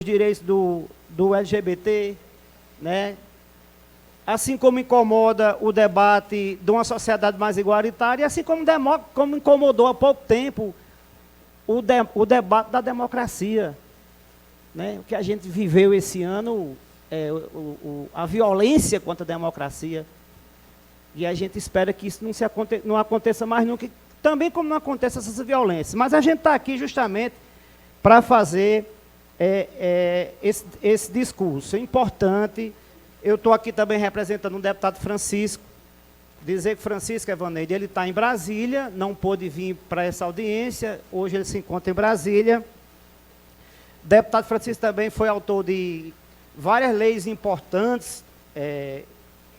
direitos do LGBT, né? Assim como incomoda o debate de uma sociedade mais igualitária, assim como incomodou há pouco tempo o debate da democracia, né? O que a gente viveu esse ano, a violência contra a democracia, e a gente espera que isso não aconteça mais nunca, também como não acontece essas violências. Mas a gente está aqui justamente para fazer esse discurso. É importante. Eu estou aqui também representando o deputado Francisco, dizer que Francisco Evaneide, ele está em Brasília, não pôde vir para essa audiência, hoje ele se encontra em Brasília. O deputado Francisco também foi autor de várias leis importantes,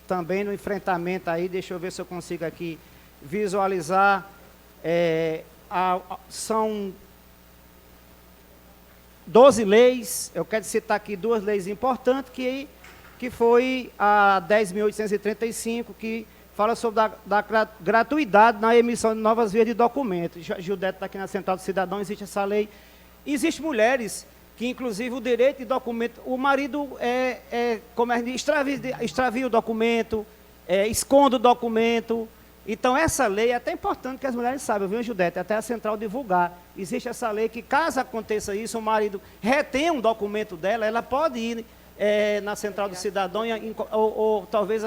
também no enfrentamento aí, deixa eu ver se eu consigo aqui visualizar, são 12 leis, eu quero citar aqui duas leis importantes, que foi a 10.835, que fala sobre da gratuidade na emissão de novas vias de documentos. Gildete está aqui na Central do Cidadão, existe essa lei. Existem mulheres que, inclusive, o direito de documento, o marido extravia o documento, esconde o documento. Então, essa lei é até importante que as mulheres saibam, viu, Gildete? Até a Central divulgar. Existe essa lei que, caso aconteça isso, o marido retém um documento dela, ela pode ir na Central do Cidadão, ou talvez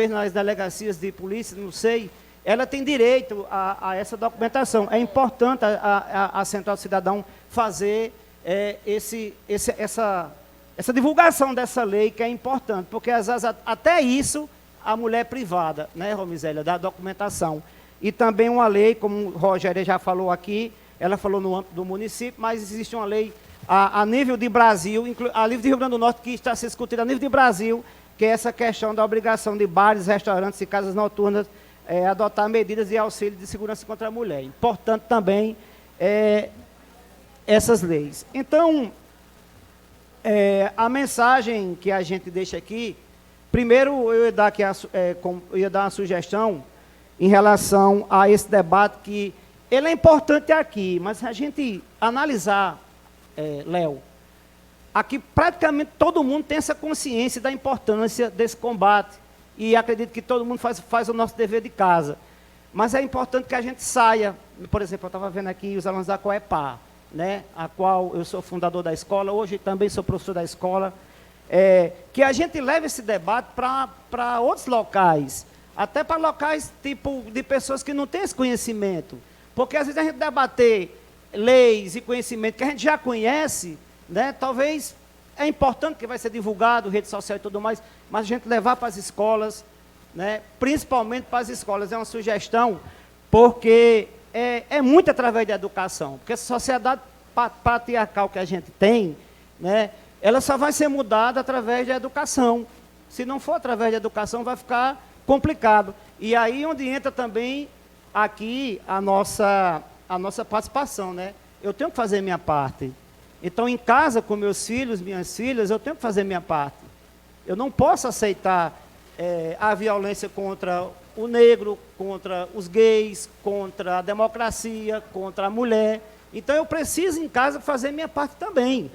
nas delegacias de polícia, não sei, ela tem direito a essa documentação. É importante a Central do Cidadão fazer essa divulgação dessa lei, que é importante, porque às vezes até isso a mulher é privada, né, Romisélia, da documentação. E também uma lei, como o Rogério já falou aqui, ela falou no âmbito do município, mas existe uma lei a nível de Brasil, a nível de Rio Grande do Norte, que está se discutindo a nível de Brasil, que é essa questão da obrigação de bares, restaurantes e casas noturnas adotar medidas de auxílio de segurança contra a mulher. Importante também essas leis. Então, a mensagem que a gente deixa aqui, primeiro eu ia dar uma sugestão em relação a esse debate, que ele é importante aqui, mas a gente analisar, Léo, aqui praticamente todo mundo tem essa consciência da importância desse combate, e acredito que todo mundo faz o nosso dever de casa. Mas é importante que a gente saia, por exemplo, eu estava vendo aqui os alunos da Coepar, né, a qual eu sou fundador da escola, hoje também sou professor da escola, que a gente leve esse debate para outros locais, até para locais tipo de pessoas que não têm esse conhecimento, porque às vezes a gente debater leis e conhecimento que a gente já conhece, né, talvez é importante que vai ser divulgado, rede social e tudo mais, mas a gente levar para as escolas, né, principalmente para as escolas, é uma sugestão, porque é muito através da educação, porque essa sociedade patriarcal que a gente tem, né, ela só vai ser mudada através da educação. Se não for através da educação, vai ficar complicado. E aí onde entra também aqui a nossa participação, né? Eu tenho que fazer minha parte. Então, em casa, com meus filhos, minhas filhas, eu tenho que fazer minha parte. Eu não posso aceitar a violência contra o negro, contra os gays, contra a democracia, contra a mulher. Então, eu preciso, em casa, fazer minha parte também.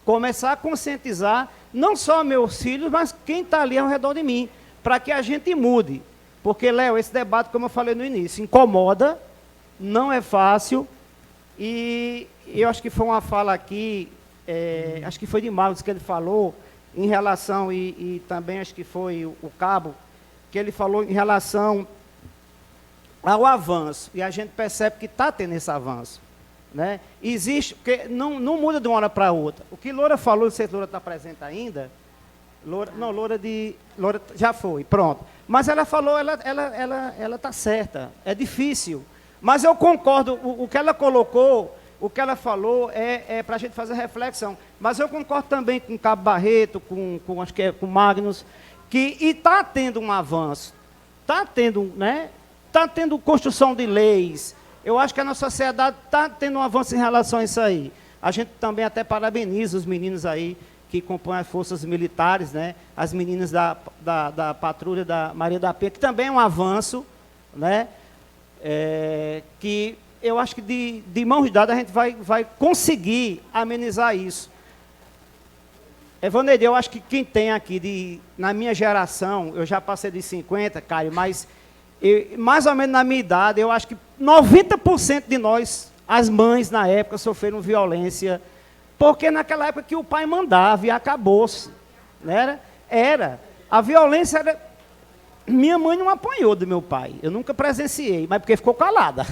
Começar a conscientizar, não só meus filhos, mas quem está ali ao redor de mim, para que a gente mude. Porque, Léo, esse debate, como eu falei no início, incomoda, não é fácil, e eu acho que foi uma fala aqui, acho que foi de Marcos que ele falou, em relação, e também acho que foi o Cabo, que ele falou em relação ao avanço, e a gente percebe que está tendo esse avanço, né? Existe, porque não muda de uma hora para outra. O que Loura falou, não sei se Loura está presente ainda, Loura já foi, pronto. Mas ela falou, ela está certa, é difícil. Mas eu concordo, o que ela colocou, o que ela falou para a gente fazer reflexão. Mas eu concordo também com o Cabo Barreto, acho que é com Magnus, que está tendo um avanço, está tendo, né? Está tendo construção de leis. Eu acho que a nossa sociedade está tendo um avanço em relação a isso aí. A gente também até parabeniza os meninos aí que compõem as forças militares, né? As meninas da patrulha da Maria da Penha, que também é um avanço, né? Que eu acho que de mãos dadas a gente vai conseguir amenizar isso. Evaneide, eu acho que quem tem aqui, na minha geração, eu já passei de 50, Caio, mas mais ou menos na minha idade, eu acho que 90% de nós, as mães na época, sofreram violência, porque naquela época que o pai mandava e acabou-se. Né? Era. A violência era... Minha mãe não apanhou do meu pai, eu nunca presenciei, mas porque ficou calada.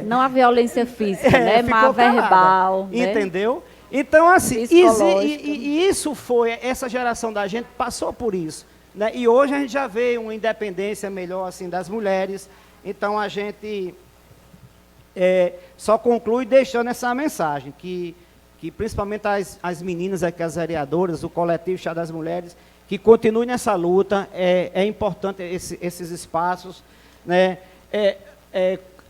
Não a violência física, né? Mas a verbal. Né? Entendeu? Então, assim, e isso foi, essa geração da gente passou por isso. Né? E hoje a gente já vê uma independência melhor assim, das mulheres. Então, a gente só conclui deixando essa mensagem, que principalmente as meninas aqui, as vereadoras, o coletivo Chá das Mulheres, que continuem nessa luta. É importante esses espaços. Né?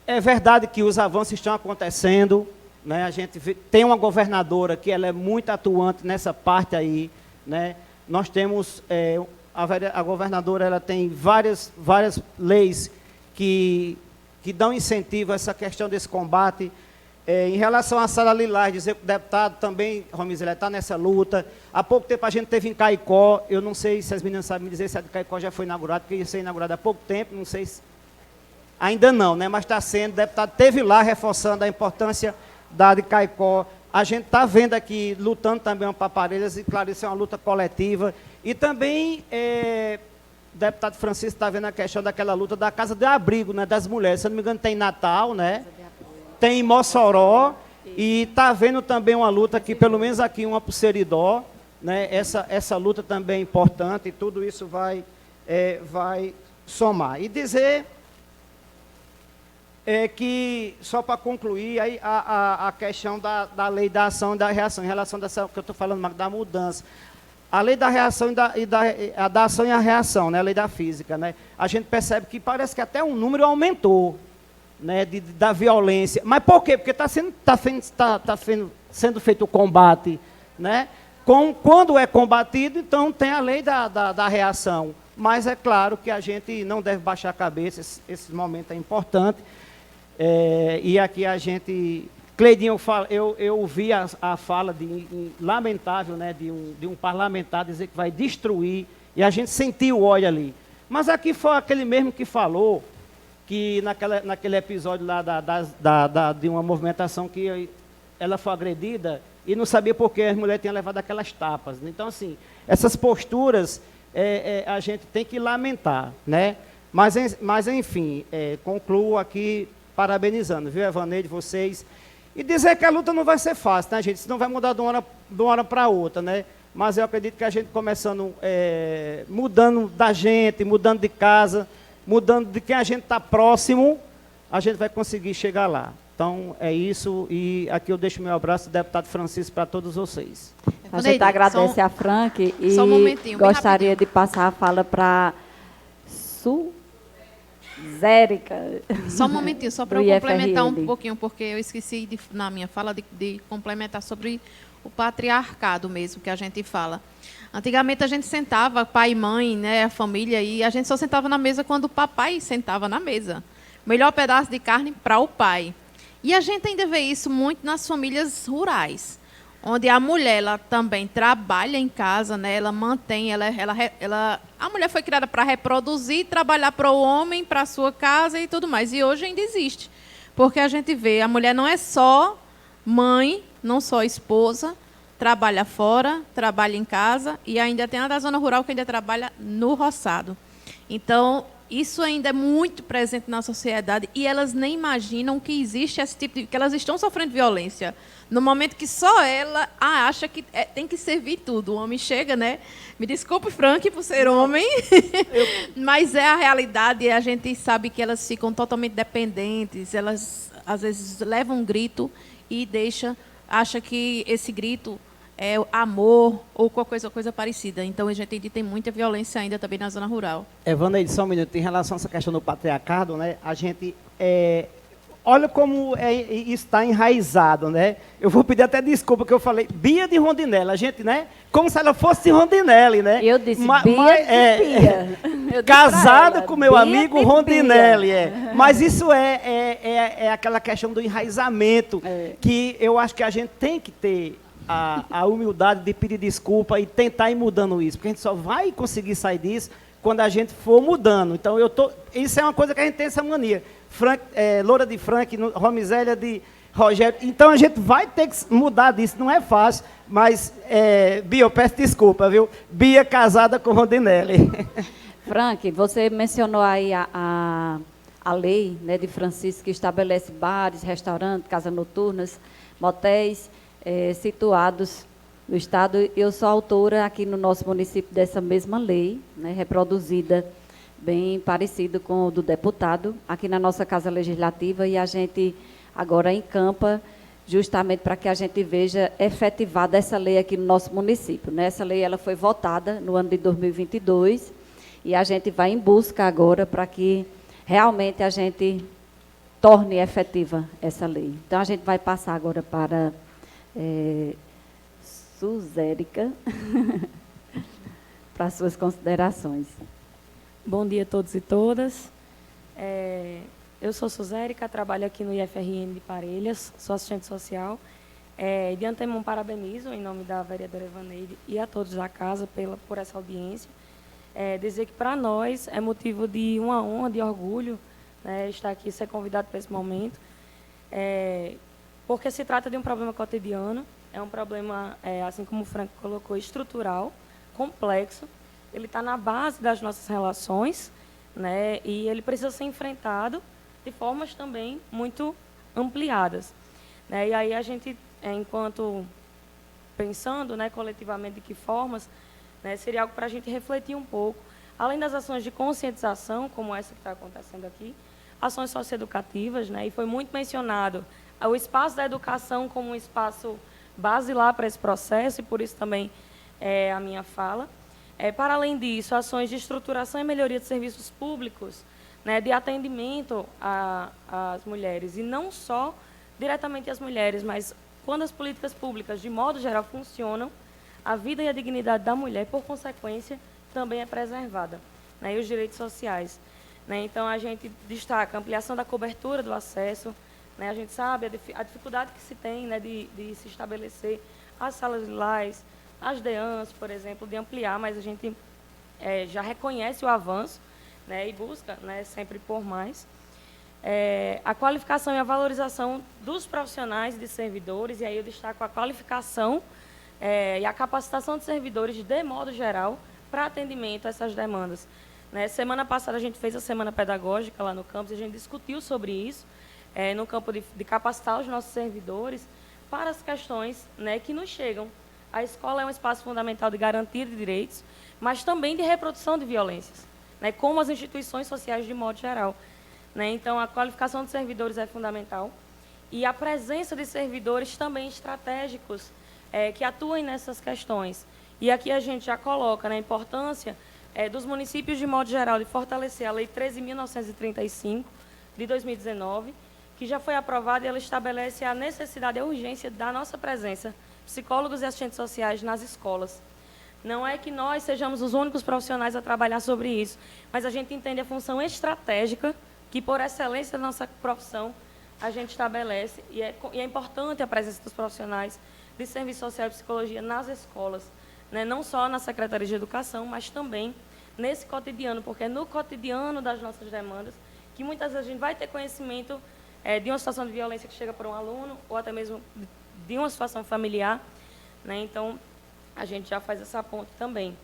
É verdade que os avanços estão acontecendo. Né? A gente tem uma governadora que ela é muito atuante nessa parte aí. Né? Nós temos, a governadora ela tem várias leis que dão incentivo a essa questão desse combate. Em relação à Sala Lilás, dizer que o deputado também, Romizela, está nessa luta. Há pouco tempo a gente teve em Caicó, eu não sei se as meninas sabem me dizer se a de Caicó já foi inaugurada, porque ia ser inaugurada há pouco tempo, não sei se... Ainda não, né? Mas está sendo, o deputado esteve lá reforçando a importância da de Caicó. A gente está vendo aqui, lutando também para Parelhas, e claro, isso é uma luta coletiva. E também, o deputado Francisco está vendo a questão daquela luta da Casa de Abrigo, né, das mulheres. Se eu não me engano, tem em Natal, né? Tem em Mossoró, e está havendo também uma luta aqui, pelo menos aqui, uma para o Seridó. Né? Essa luta também é importante, e tudo isso vai somar. E dizer... que, só para concluir, aí, a questão da lei da ação e da reação, em relação dessa que eu estou falando, da mudança. A lei da reação da ação e a reação, né, a lei da física, né, a gente percebe que parece que até o número aumentou, né, da violência. Mas por quê? Porque está sendo feito o combate. Né? Quando é combatido, então tem a lei da reação. Mas é claro que a gente não deve baixar a cabeça, esse momento é importante. E aqui a gente... Cleidinho, eu ouvi a fala lamentável, né, de um parlamentar dizer que vai destruir, e a gente sentiu o ódio ali. Mas aqui foi aquele mesmo que falou que naquele episódio lá de uma movimentação que ela foi agredida e não sabia por que as mulheres tinham levado aquelas tapas. Então, assim, essas posturas a gente tem que lamentar, né? Mas enfim, concluo aqui parabenizando, viu, Evaneide, vocês. E dizer que a luta não vai ser fácil, né, gente? Isso não vai mudar de uma hora para outra, né? Mas eu acredito que a gente começando, mudando da gente, mudando de casa, mudando de quem a gente está próximo, a gente vai conseguir chegar lá. Então, é isso. E aqui eu deixo meu abraço, deputado Francisco, para todos vocês. A gente agradece a Frank e só um momentinho, gostaria de passar a fala para Zérica. Só um momentinho, só para eu complementar um pouquinho, porque eu esqueci, na minha fala, de complementar sobre o patriarcado mesmo, que a gente fala. Antigamente a gente sentava, pai e mãe, né, a família, e a gente só sentava na mesa quando o papai sentava na mesa. O melhor pedaço de carne para o pai. E a gente ainda vê isso muito nas famílias rurais, onde a mulher ela também trabalha em casa, né? Ela mantém, a mulher foi criada para reproduzir, trabalhar para o homem, para a sua casa e tudo mais. E hoje ainda existe, porque a gente vê, a mulher não é só mãe, não só esposa, trabalha fora, trabalha em casa, e ainda tem a da zona rural que ainda trabalha no roçado. Então, isso ainda é muito presente na sociedade e elas nem imaginam que existe esse tipo de... que elas estão sofrendo violência. No momento que só ela acha que tem que servir tudo. O homem chega, né? Me desculpe, Frank, por ser homem, mas é a realidade e a gente sabe que elas ficam totalmente dependentes. Elas, às vezes, levam um grito e acha que esse grito é amor ou qualquer coisa parecida. Então, a gente tem muita violência ainda também na zona rural. Evaneide, só um minuto. Em relação a essa questão do patriarcado, né, a gente... olha como isso está enraizado, né? Eu vou pedir até desculpa que eu falei Bia de Rondinelli. A gente, né? Como se ela fosse de Rondinelli, né? Eu disse Bia. Casada com meu amigo Rondinelli. Mas isso é aquela questão do enraizamento que eu acho que a gente tem que ter a humildade de pedir desculpa e tentar ir mudando isso, porque a gente só vai conseguir sair disso quando a gente for mudando. Então, isso é uma coisa que a gente tem essa mania. Loura de Frank, Romizélia de Rogério. Então, a gente vai ter que mudar disso. Não é fácil, mas, Bia, eu peço desculpa, viu? Bia casada com Rondinelli. Frank, você mencionou aí a lei, né, de Francisco, que estabelece bares, restaurantes, casas noturnas, motéis situados no Estado. Eu sou autora aqui no nosso município dessa mesma lei, né, reproduzida, bem parecido com o do deputado, aqui na nossa Casa Legislativa, e a gente agora encampa justamente para que a gente veja efetivada essa lei aqui no nosso município, né? Essa lei ela foi votada no ano de 2022 e a gente vai em busca agora para que realmente a gente torne efetiva essa lei. Então, a gente vai passar agora para Suzérica para suas considerações. Bom dia a todos e todas. Eu sou Suzérica, trabalho aqui no IFRN de Parelhas, sou assistente social. De antemão, parabenizo em nome da vereadora Evaneide e a todos da casa por essa audiência. Dizer que para nós é motivo de uma honra, de orgulho, né, estar aqui, ser convidado para esse momento, porque se trata de um problema cotidiano, é um problema, assim como o Frank colocou, estrutural, complexo. Ele está na base das nossas relações, né, e ele precisa ser enfrentado de formas também muito ampliadas, né. E aí a gente, enquanto pensando, né, coletivamente de que formas, né, seria algo para a gente refletir um pouco, além das ações de conscientização, como essa que está acontecendo aqui, ações socioeducativas, né, e foi muito mencionado o espaço da educação como um espaço basilar para esse processo, e por isso também a minha fala. Para além disso, ações de estruturação e melhoria de serviços públicos, né, de atendimento às mulheres, e não só diretamente às mulheres, mas quando as políticas públicas, de modo geral, funcionam, a vida e a dignidade da mulher, por consequência, também é preservada, né, e os direitos sociais. Né, então, a gente destaca a ampliação da cobertura do acesso, né, a gente sabe a dificuldade que se tem, né, de se estabelecer as salas lilás, as DEANs, por exemplo, de ampliar, mas a gente já reconhece o avanço, né, e busca, né, sempre por mais. A qualificação e a valorização dos profissionais de servidores, e aí eu destaco a qualificação e a capacitação de servidores, de modo geral, para atendimento a essas demandas. Né, semana passada a gente fez a semana pedagógica lá no campus, e a gente discutiu sobre isso, no campo de capacitar os nossos servidores para as questões, né, que nos chegam. A escola é um espaço fundamental de garantia de direitos, mas também de reprodução de violências, né, como as instituições sociais de modo geral. Né, então, a qualificação de servidores é fundamental, e a presença de servidores também estratégicos que atuem nessas questões. E aqui a gente já coloca, né, a importância dos municípios, de modo geral, de fortalecer a Lei 13.935, de 2019, que já foi aprovada, e ela estabelece a necessidade e a urgência da nossa presença, psicólogos e assistentes sociais, nas escolas. Não é que nós sejamos os únicos profissionais a trabalhar sobre isso, mas a gente entende a função estratégica que, por excelência da nossa profissão, a gente estabelece, e é importante a presença dos profissionais de serviço social e psicologia nas escolas, né? Não só na Secretaria de Educação, mas também nesse cotidiano, porque é no cotidiano das nossas demandas que muitas vezes a gente vai ter conhecimento de uma situação de violência que chega por um aluno, ou até mesmo de uma situação familiar, né? Então, a gente já faz essa ponte também.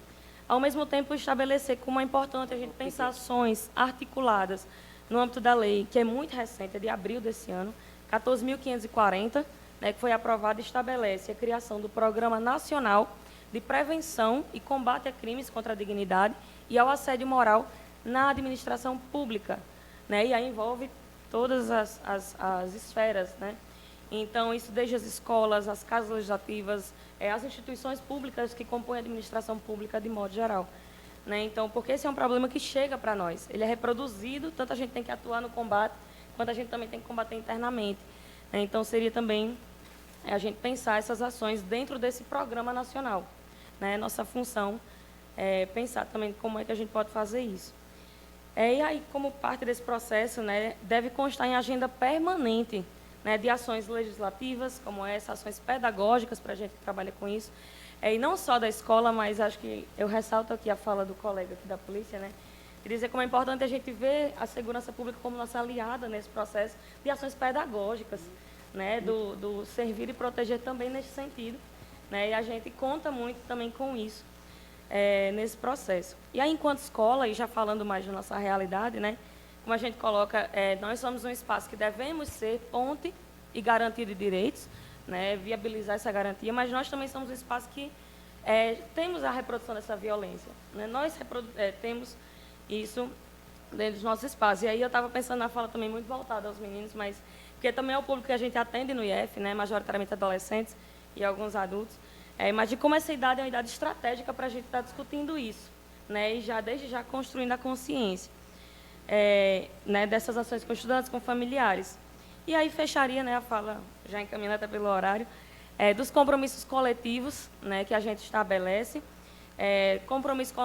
Ao mesmo tempo, estabelecer como é importante a gente pensar ações articuladas no âmbito da lei, que é muito recente, é de abril desse ano, 14.540, né, que foi aprovada, e estabelece a criação do Programa Nacional de Prevenção e Combate a Crimes contra a Dignidade e ao Assédio Moral na Administração Pública, né, e aí envolve todas as esferas, né? Então, isso desde as escolas, as casas legislativas, as instituições públicas que compõem a administração pública de modo geral. Né? Então, porque esse é um problema que chega para nós. Ele é reproduzido, tanto a gente tem que atuar no combate, quanto a gente também tem que combater internamente. Né? Então, seria também a gente pensar essas ações dentro desse programa nacional. Né? Nossa função é pensar também como é que a gente pode fazer isso. E aí, como parte desse processo, né, deve constar em agenda permanente né, de ações legislativas, como essa, ações pedagógicas, para a gente que trabalha com isso, e não só da escola, mas acho que eu ressalto aqui a fala do colega aqui da polícia, né, de dizer como é importante a gente ver a segurança pública como nossa aliada nesse processo de ações pedagógicas, né, do servir e proteger também nesse sentido, né, e a gente conta muito também com isso nesse processo. E aí, enquanto escola, e já falando mais da nossa realidade, né, como a gente coloca, nós somos um espaço que devemos ser ponte e garantia de direitos, né, viabilizar essa garantia, mas nós também somos um espaço que temos a reprodução dessa violência. Né, nós temos isso dentro dos nossos espaços. E aí eu estava pensando na fala também muito voltada aos meninos, mas porque também é o público que a gente atende no IF, né, majoritariamente adolescentes e alguns adultos, mas de como essa idade é uma idade estratégica para a gente estar discutindo isso, né, e desde já construindo a consciência né, dessas ações com estudantes, com familiares. E aí fecharia, né, a fala, já encaminhando até pelo horário, dos compromissos coletivos, né, que a gente estabelece, compromissos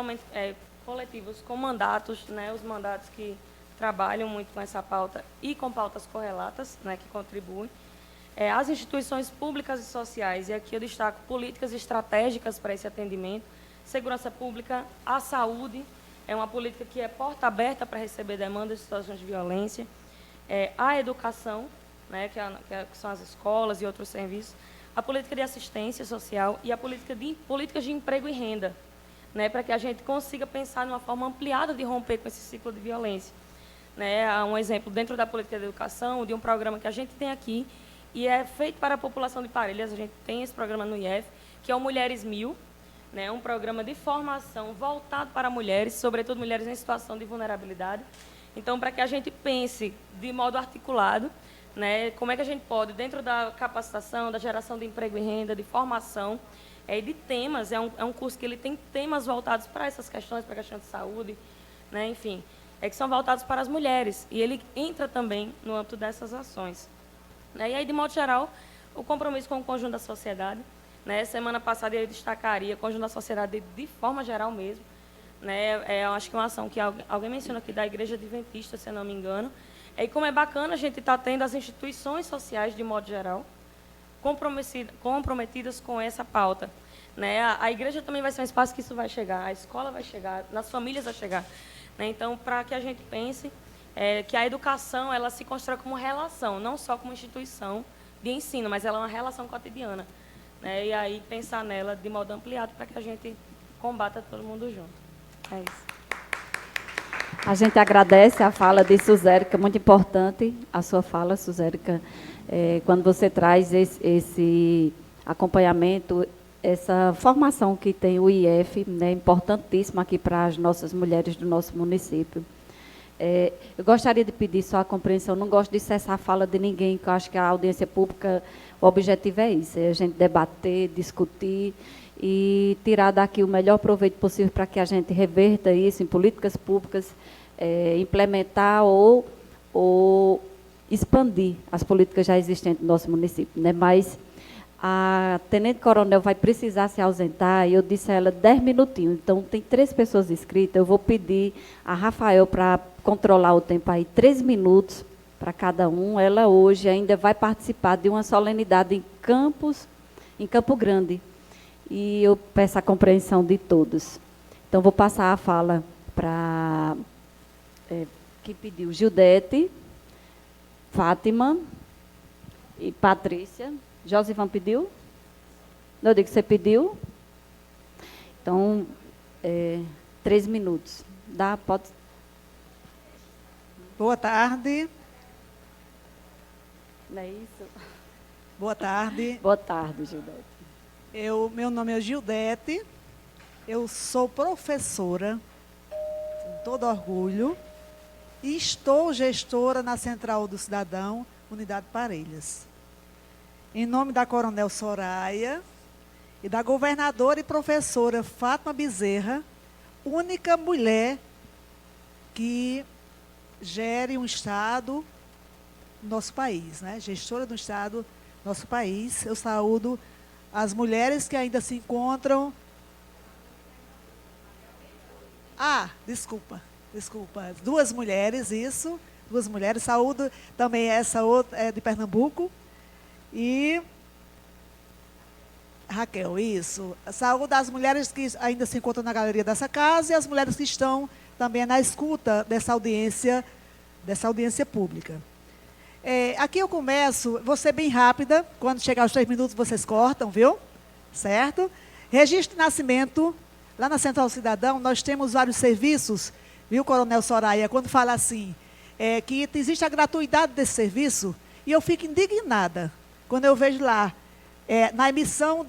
coletivos com mandatos, né, os mandatos que trabalham muito com essa pauta e com pautas correlatas, né, que contribuem, as instituições públicas e sociais, e aqui eu destaco políticas estratégicas para esse atendimento, segurança pública, a saúde, é uma política que é porta aberta para receber demandas de situações de violência, a educação, né, que são as escolas e outros serviços, a política de assistência social e a políticas de emprego e renda, né, para que a gente consiga pensar numa forma ampliada de romper com esse ciclo de violência. Né, há um exemplo dentro da política de educação, de um programa que a gente tem aqui, e é feito para a população de Parelhas, a gente tem esse programa no IF, que é o Mulheres 1000, né, um programa de formação voltado para mulheres, sobretudo mulheres em situação de vulnerabilidade. Então, para que a gente pense de modo articulado, né, como é que a gente pode, dentro da capacitação, da geração de emprego e renda, de formação, e de temas, é um curso que ele tem temas voltados para essas questões, para a questão de saúde, né, enfim, que são voltados para as mulheres, e ele entra também no âmbito dessas ações. Né, e aí, de modo geral, o compromisso com o conjunto da sociedade, né, semana passada eu destacaria o conjunto da sociedade de forma geral mesmo, né, eu acho que é uma ação que alguém mencionou aqui da Igreja Adventista, se eu não me engano, e como é bacana a gente estar tendo as instituições sociais, de modo geral, comprometidas com essa pauta. Né? A igreja também vai ser um espaço que isso vai chegar, a escola vai chegar, nas famílias vai chegar. Né? Então, para que a gente pense que a educação ela se constrói como relação, não só como instituição de ensino, mas ela é uma relação cotidiana. Né? E aí pensar nela de modo ampliado para que a gente combata todo mundo junto. É isso. A gente agradece a fala de Suzérica, muito importante a sua fala, Suzérica, quando você traz esse acompanhamento, essa formação que tem o IF, né, importantíssima aqui para as nossas mulheres do nosso município. Eu gostaria de pedir só a compreensão, não gosto de cessar a fala de ninguém, que eu acho que a audiência pública, o objetivo é isso, é a gente debater, discutir e tirar daqui o melhor proveito possível para que a gente reverta isso em políticas públicas, implementar ou expandir as políticas já existentes no nosso município. Né? Mas a tenente-coronel vai precisar se ausentar, e eu disse a ela 10 minutinhos, então tem 3 pessoas inscritas, eu vou pedir a Rafael para controlar o tempo aí, 3 minutos para cada um. Ela hoje ainda vai participar de uma solenidade em Campo Grande, e eu peço a compreensão de todos. Então, vou passar a fala para quem pediu, Gildete, Fátima e Patrícia. Josivan pediu? Não, eu digo que você pediu. Então, 3 minutos. Pode. Boa tarde. Não é isso? Boa tarde. Boa tarde, Gildete. Meu nome é Gildete, eu sou professora, com todo orgulho, e estou gestora na Central do Cidadão, Unidade Parelhas. Em nome da Coronel Soraya e da governadora e professora Fátima Bezerra, única mulher que gere um Estado no nosso país, né? Gestora do Estado no nosso país. Eu saúdo as mulheres que ainda se encontram... Desculpa. 2 mulheres, isso. duas mulheres. Saúdo também essa outra, é de Pernambuco. E Raquel, isso. Saúdo as mulheres que ainda se encontram na galeria dessa casa e as mulheres que estão também na escuta dessa audiência pública. Aqui eu começo, vou ser bem rápida, quando chegar aos 3 minutos vocês cortam, viu? Certo? Registro de nascimento, lá na Central Cidadão, nós temos vários serviços, viu, Coronel Soraya, quando fala assim, que existe a gratuidade desse serviço, e eu fico indignada quando eu vejo lá, na emissão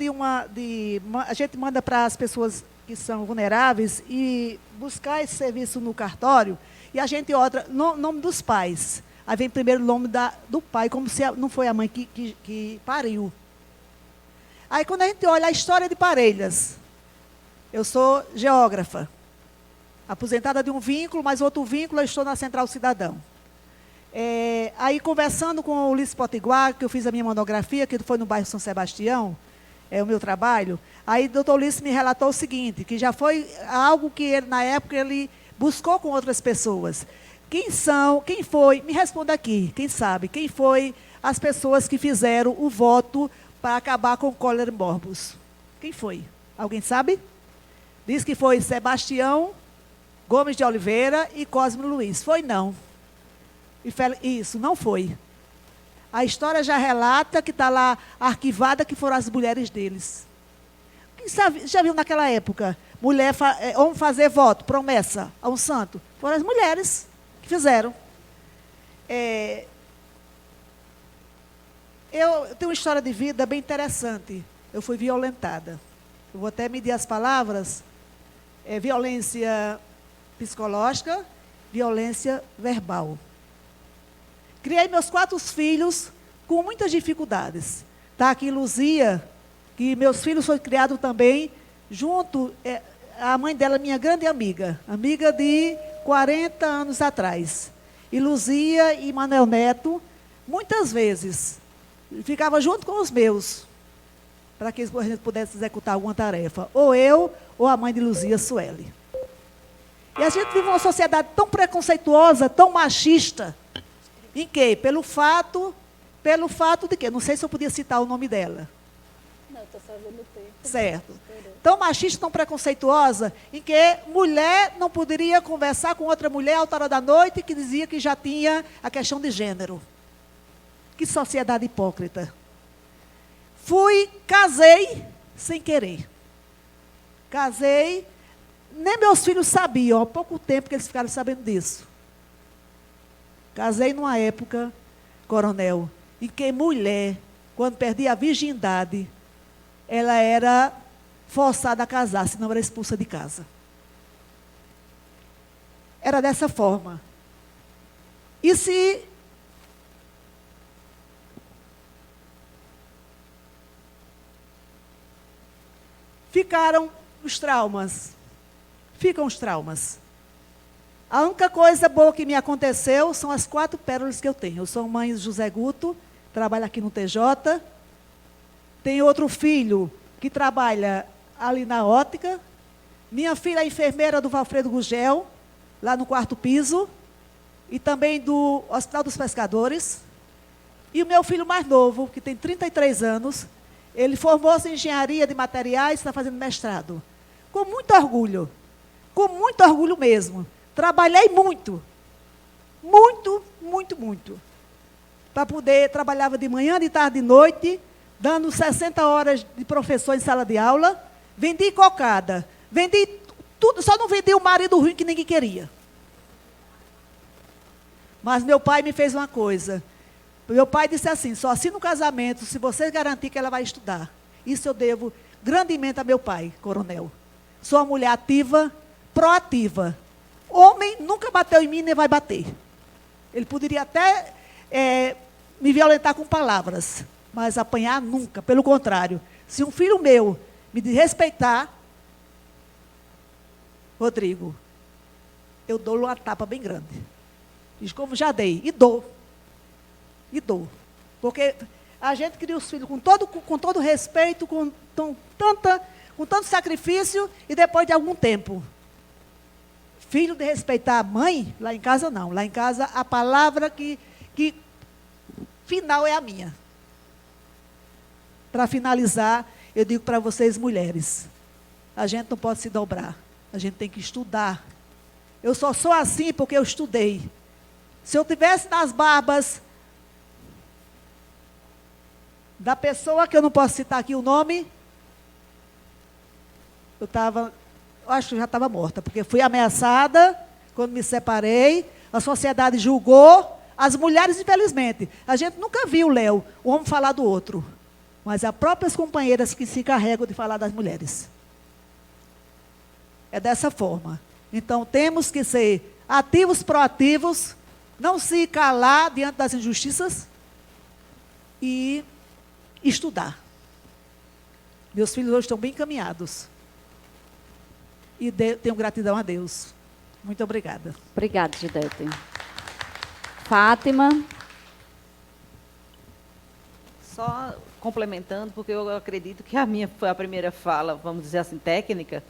a gente manda para as pessoas que são vulneráveis e buscar esse serviço no cartório, e a gente olha nome dos pais. Aí vem primeiro o nome do pai, como se não foi a mãe que pariu. Aí quando a gente olha a história de Parelhas, eu sou geógrafa, aposentada de um vínculo, mas outro vínculo eu estou na Central Cidadão. Aí conversando com o Ulisses Potiguar, que eu fiz a minha monografia, que foi no bairro São Sebastião, o meu trabalho, aí o doutor Ulisses me relatou o seguinte, que já foi algo que ele, na época, ele buscou com outras pessoas. Quem foi, me responda aqui, quem sabe, quem foi as pessoas que fizeram o voto para acabar com o cólera morbus? Quem foi? Alguém sabe? Diz que foi Sebastião Gomes de Oliveira e Cosme Luiz. Foi não. Isso, não foi. A história já relata que está lá arquivada que foram as mulheres deles. Quem sabe, já viu naquela época, homem fazer voto, promessa a um santo? Foram as mulheres que fizeram. Eu tenho uma história de vida bem interessante. Eu fui violentada. Eu vou até medir as palavras. Violência psicológica, violência verbal. Criei meus 4 filhos com muitas dificuldades. Está aqui Luzia, que meus filhos foram criados também junto, a mãe dela, minha grande amiga de 40 anos atrás. E Luzia e Manuel Neto, muitas vezes, ficava junto com os meus, para que a gente pudesse executar alguma tarefa. Ou eu, ou a mãe de Luzia, Sueli. E a gente vive uma sociedade tão preconceituosa, tão machista, em que, pelo fato de que, não sei se eu podia citar o nome dela. Não, estou só vendo o tempo. Certo. Tão machista, tão preconceituosa, em que mulher não poderia conversar com outra mulher à alta hora da noite, que dizia que já tinha a questão de gênero. Que sociedade hipócrita. Casei sem querer. Casei, nem meus filhos sabiam, há pouco tempo que eles ficaram sabendo disso. Casei numa época, coronel, em que mulher, quando perdia a virgindade, ela era forçada a casar, senão era expulsa de casa. Era dessa forma. E se ficaram os traumas? Ficam os traumas. A única coisa boa que me aconteceu são as 4 pérolas que eu tenho. Eu sou mãe de José Guto, trabalho aqui no TJ. Tenho outro filho que trabalha ali na ótica. Minha filha é enfermeira do Valfredo Gugel, lá no 4º piso. E também do Hospital dos Pescadores. E o meu filho mais novo, que tem 33 anos, ele formou-se em engenharia de materiais, está fazendo mestrado. Com muito orgulho mesmo. Trabalhei muito, para poder, trabalhava de manhã, de tarde, de noite, dando 60 horas de professor em sala de aula, vendi cocada, vendi tudo, só não vendi o marido ruim que ninguém queria. Mas meu pai me fez uma coisa, meu pai disse assim, só assina o casamento se você garantir que ela vai estudar. Isso eu devo grandemente a meu pai, coronel. Sou uma mulher ativa, proativa. Homem nunca bateu em mim, nem vai bater. Ele poderia até me violentar com palavras, mas apanhar nunca. Pelo contrário, se um filho meu me respeitar, Rodrigo, eu dou uma tapa bem grande. Diz como já dei, e dou. Porque a gente cria os filhos com todo respeito, com tanto sacrifício, e depois de algum tempo, filho de respeitar a mãe, lá em casa não. Lá em casa a palavra que final é a minha. Para finalizar, eu digo para vocês, mulheres, a gente não pode se dobrar, a gente tem que estudar. Eu só sou assim porque eu estudei. Se eu tivesse nas barbas da pessoa que eu não posso citar aqui o nome, eu acho que já estava morta, porque fui ameaçada quando me separei, a sociedade julgou, as mulheres, infelizmente, a gente nunca viu, Léo, o homem falar do outro, mas as próprias companheiras que se carregam de falar das mulheres. É dessa forma. Então, temos que ser ativos, proativos, não se calar diante das injustiças e estudar. Meus filhos hoje estão bem encaminhados. E tenho gratidão a Deus. Muito obrigada. Obrigada, Judete. Fátima. Só complementando, porque eu acredito que a minha foi a primeira fala, vamos dizer assim, técnica,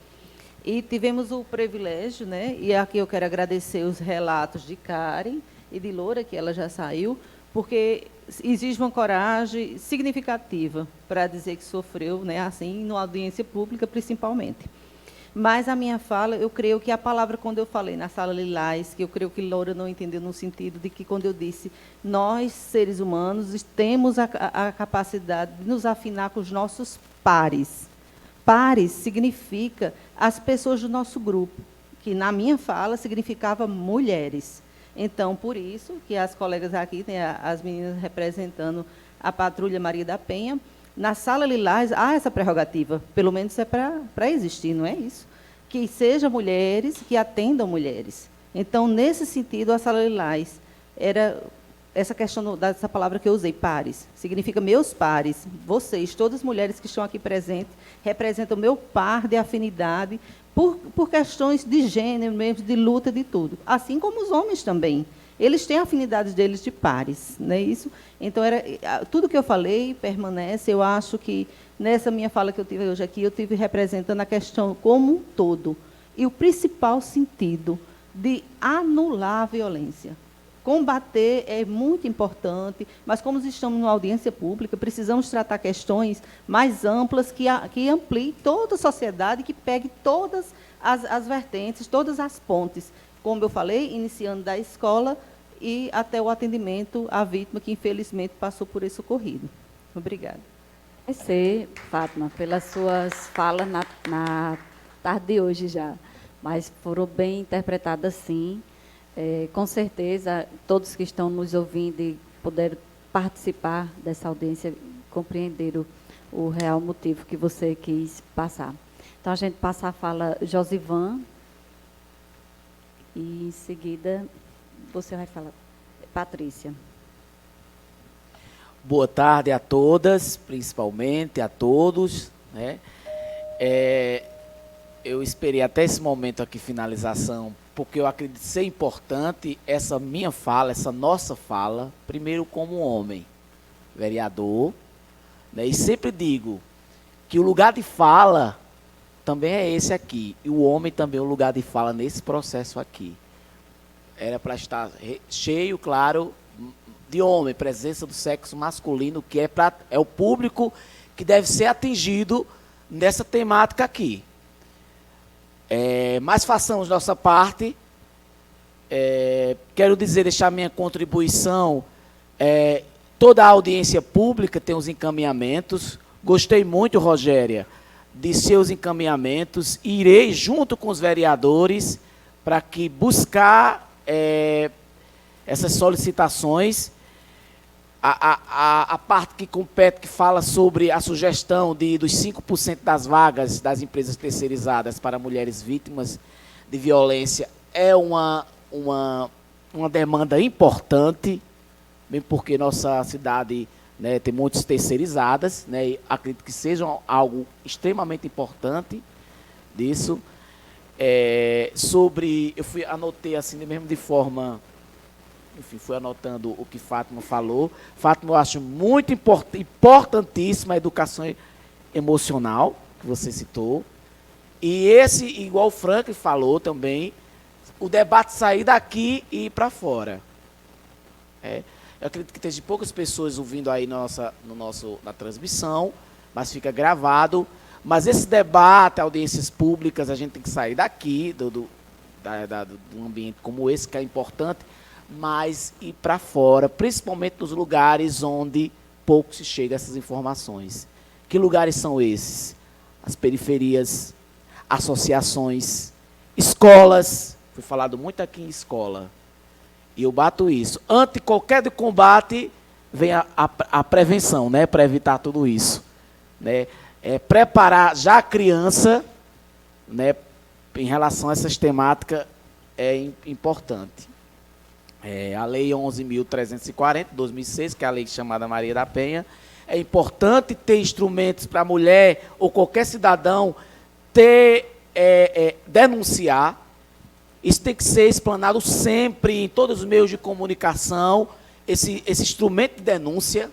e tivemos o privilégio, né, e aqui eu quero agradecer os relatos de Karen e de Loura, que ela já saiu, porque exige uma coragem significativa para dizer que sofreu, né, assim, numa audiência pública, principalmente. Mas a minha fala, eu creio que a palavra, quando eu falei na sala Lilás, que eu creio que Loura não entendeu no sentido de que, quando eu disse, nós, seres humanos, temos a capacidade de nos afinar com os nossos pares. Pares significa as pessoas do nosso grupo, que na minha fala significava mulheres. Então, por isso que as colegas aqui, né, as meninas representando a Patrulha Maria da Penha, na sala Lilás há essa prerrogativa, pelo menos é para existir, não é isso? Que sejam mulheres, que atendam mulheres. Então, nesse sentido, a sala Lilás era essa questão dessa palavra que eu usei, pares, significa meus pares, vocês, todas as mulheres que estão aqui presentes, representam o meu par de afinidade por questões de gênero mesmo, de luta, de tudo. Assim como os homens também. Eles têm afinidades deles de pares, não é isso? Então, tudo que eu falei permanece. Eu acho que, nessa minha fala que eu tive hoje aqui, eu tive representando a questão como um todo. E o principal sentido de anular a violência. Combater é muito importante, mas como estamos numa audiência pública, precisamos tratar questões mais amplas, que ampliem toda a sociedade, que pegue todas as vertentes, todas as pontes. Como eu falei, iniciando da escola e até o atendimento à vítima que, infelizmente, passou por esse ocorrido. Obrigada. Agradecer, Fátima, pelas suas falas na tarde de hoje já, mas foram bem interpretadas, sim. Com certeza, todos que estão nos ouvindo e puderam participar dessa audiência compreenderam o real motivo que você quis passar. Então, a gente passa a fala Josivan, e, em seguida, você vai falar. Patrícia. Boa tarde a todas, principalmente a todos, né? Eu esperei até esse momento aqui, finalização, porque eu acredito ser importante essa minha fala, essa nossa fala, primeiro como homem, vereador, né? E sempre digo que o lugar de fala também é esse aqui, e o homem também é o lugar de fala nesse processo aqui. Era para estar cheio, claro, de homem, presença do sexo masculino, que é o público que deve ser atingido nessa temática aqui. Mas façamos nossa parte. Quero dizer, deixar minha contribuição. Toda a audiência pública tem os encaminhamentos. Gostei muito, Rogéria, de seus encaminhamentos. Irei, junto com os vereadores, para que buscar essas solicitações. A parte que compete, que fala sobre a sugestão dos 5% das vagas das empresas terceirizadas para mulheres vítimas de violência, é uma demanda importante, bem porque nossa cidade, né, tem muitas terceirizadas, né, e acredito que seja algo extremamente importante disso. Anotei assim, mesmo de forma... Enfim, fui anotando o que Fátima falou. Fátima, eu acho muito importantíssima a educação emocional, que você citou. E igual o Franklin falou também, o debate sair daqui e ir para fora. Eu acredito que tem poucas pessoas ouvindo aí na transmissão, mas fica gravado. Mas esse debate, audiências públicas, a gente tem que sair daqui, de um ambiente como esse, que é importante, mas ir para fora, principalmente nos lugares onde pouco se chega a essas informações. Que lugares são esses? As periferias, associações, escolas. Foi falado muito aqui em escola. E eu bato isso. Antes qualquer combate, vem a prevenção, né, para evitar tudo isso. Né? Preparar já a criança, né, em relação a essas temáticas é importante. A Lei 11.340, 2006, que é a lei chamada Maria da Penha, é importante ter instrumentos para a mulher ou qualquer cidadão denunciar. Isso tem que ser explanado sempre em todos os meios de comunicação, esse instrumento de denúncia,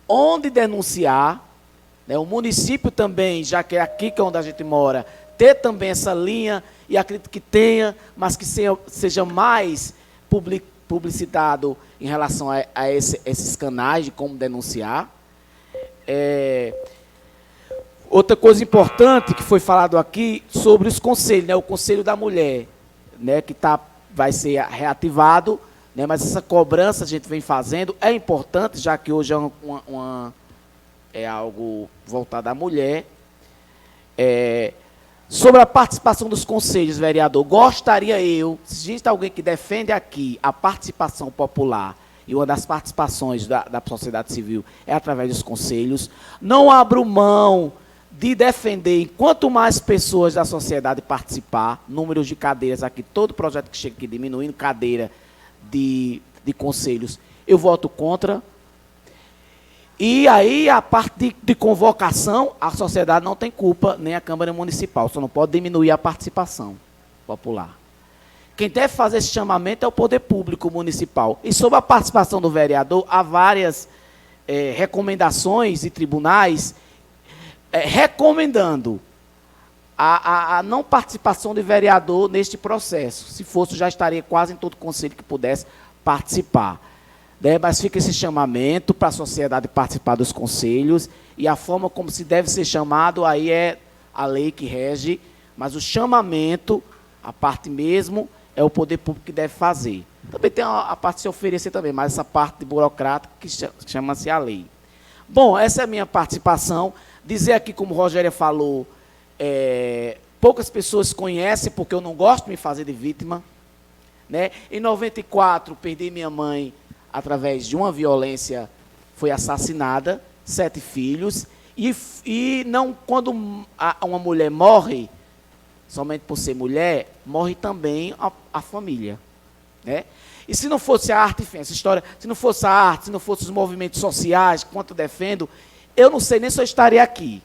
onde denunciar, né, o município também, já que é aqui que é onde a gente mora, ter também essa linha, e acredito que tenha, mas que seja mais publicitado em relação a esses canais de como denunciar. Outra coisa importante que foi falado aqui sobre os conselhos, né, o Conselho da Mulher, né, que vai ser reativado, né, mas essa cobrança a gente vem fazendo, é importante, já que hoje é algo voltado à mulher. Sobre a participação dos conselhos, vereador, gostaria se existe alguém que defende aqui a participação popular, e uma das participações da sociedade civil é através dos conselhos, não abro mão de defender, enquanto mais pessoas da sociedade participar, números de cadeiras aqui, todo projeto que chega aqui diminuindo cadeira de conselhos, eu voto contra. E aí, a parte de convocação, a sociedade não tem culpa, nem a Câmara Municipal, só não pode diminuir a participação popular. Quem deve fazer esse chamamento é o poder público municipal. E sobre a participação do vereador, há várias recomendações e tribunais recomendando a não participação do vereador neste processo. Se fosse, já estaria quase em todo conselho que pudesse participar. Mas fica esse chamamento para a sociedade participar dos conselhos, e a forma como se deve ser chamado, aí é a lei que rege, mas o chamamento, a parte mesmo, é o poder público que deve fazer. Também tem a parte de se oferecer também, mas essa parte burocrática que chama-se a lei. Bom, essa é a minha participação. Dizer aqui, como Rogéria falou, poucas pessoas conhecem, porque eu não gosto de me fazer de vítima. Né? Em 94, perdi minha mãe através de uma violência, foi assassinada, 7 filhos, e não, quando uma mulher morre, somente por ser mulher, morre também a família. Né? E se não fosse a arte, enfim, essa história, se não fosse a arte, se não fossem os movimentos sociais, quanto eu defendo, eu não sei nem se eu estaria aqui.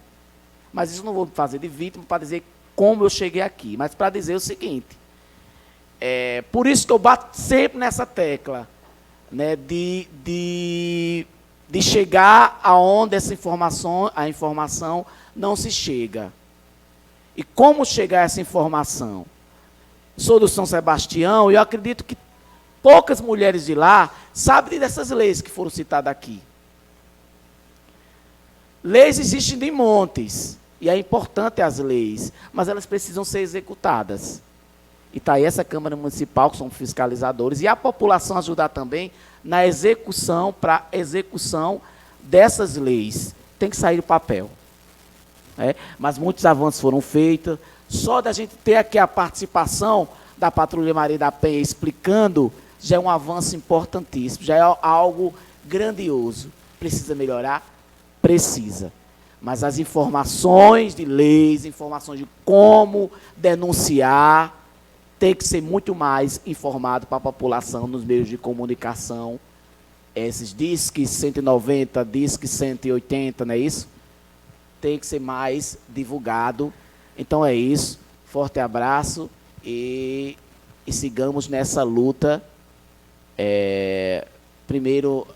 Mas isso não vou me fazer de vítima para dizer como eu cheguei aqui, mas para dizer o seguinte, por isso que eu bato sempre nessa tecla, né, de chegar aonde a informação não se chega. E como chegar a essa informação? Sou do São Sebastião e eu acredito que poucas mulheres de lá sabem dessas leis que foram citadas aqui. Leis existem de montes, e é importante as leis, mas elas precisam ser executadas. E está aí essa Câmara Municipal, que são fiscalizadores, e a população ajudar também na execução, para execução dessas leis. Tem que sair do papel. Mas muitos avanços foram feitos. Só da gente ter aqui a participação da Patrulha Maria da Penha explicando, já é um avanço importantíssimo, já é algo grandioso. Precisa melhorar? Precisa. Mas as informações de leis, informações de como denunciar, tem que ser muito mais informado para a população nos meios de comunicação. Esses DISC 190, DISC 180, não é isso? Tem que ser mais divulgado. Então é isso. Forte abraço e sigamos nessa luta. Primeiro,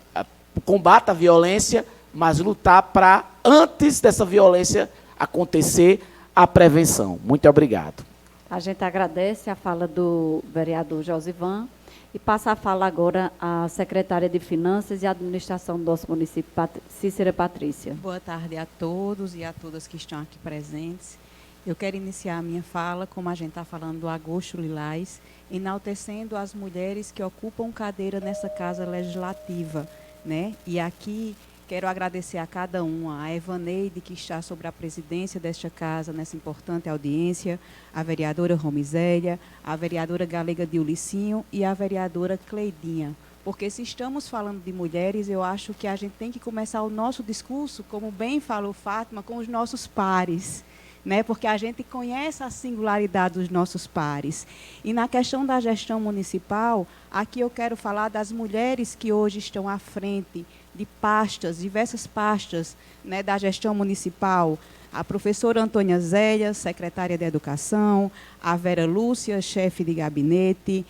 combate a violência, mas lutar para, antes dessa violência acontecer, a prevenção. Muito obrigado. A gente agradece a fala do vereador Josivan e passa a fala agora à secretária de Finanças e Administração do nosso município, Cícera Patrícia. Boa tarde a todos e a todas que estão aqui presentes. Eu quero iniciar a minha fala, como a gente está falando do Agosto Lilás, enaltecendo as mulheres que ocupam cadeira nessa Casa Legislativa, né? E aqui quero agradecer a cada uma, a Evaneide, que está sobre a presidência desta casa, nessa importante audiência, a vereadora Romizélia, a vereadora Galega de Ulicinho e a vereadora Cleidinha. Porque se estamos falando de mulheres, eu acho que a gente tem que começar o nosso discurso, como bem falou Fátima, com os nossos pares, né? Porque a gente conhece a singularidade dos nossos pares. E na questão da gestão municipal, aqui eu quero falar das mulheres que hoje estão à frente de pastas, diversas pastas, né, da gestão municipal. A professora Antônia Zélia, secretária de Educação, a Vera Lúcia, chefe de gabinete,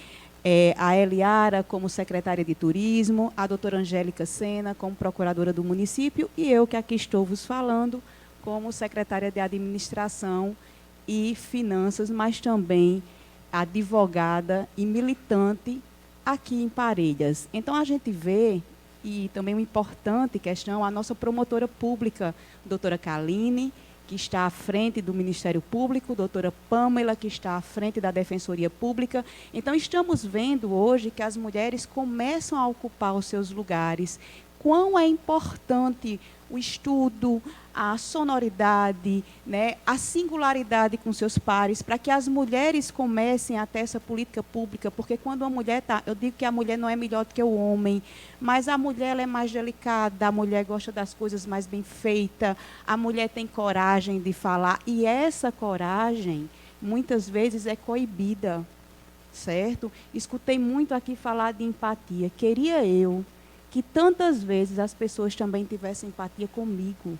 a Eliara como secretária de Turismo, a doutora Angélica Sena como procuradora do município e eu que aqui estou vos falando como secretária de Administração e Finanças, mas também advogada e militante aqui em Parelhas. Então, a gente vê, e também uma importante questão, a nossa promotora pública, doutora Kaline, que está à frente do Ministério Público, doutora Pamela, que está à frente da Defensoria Pública. Então, estamos vendo hoje que as mulheres começam a ocupar os seus lugares. Quão é importante o estudo, a sonoridade, né, a singularidade com seus pares, para que as mulheres comecem a ter essa política pública, porque quando a mulher está, eu digo que a mulher não é melhor do que o homem, mas a mulher ela é mais delicada, a mulher gosta das coisas mais bem feitas, a mulher tem coragem de falar, e essa coragem, muitas vezes, é coibida, certo? Escutei muito aqui falar de empatia, queria eu que tantas vezes as pessoas também tivessem empatia comigo.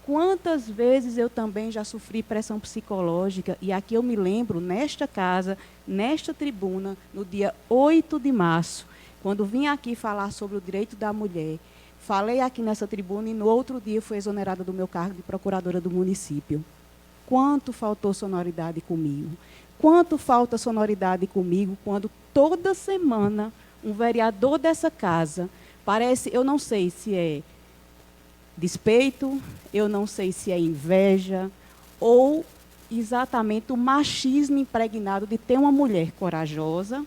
Quantas vezes eu também já sofri pressão psicológica, e aqui eu me lembro, nesta casa, nesta tribuna, no dia 8 de março, quando vim aqui falar sobre o direito da mulher, falei aqui nessa tribuna e no outro dia fui exonerada do meu cargo de procuradora do município. Quanto faltou sonoridade comigo? Quanto falta sonoridade comigo quando toda semana um vereador dessa casa parece, eu não sei se é despeito, eu não sei se é inveja, ou exatamente o machismo impregnado de ter uma mulher corajosa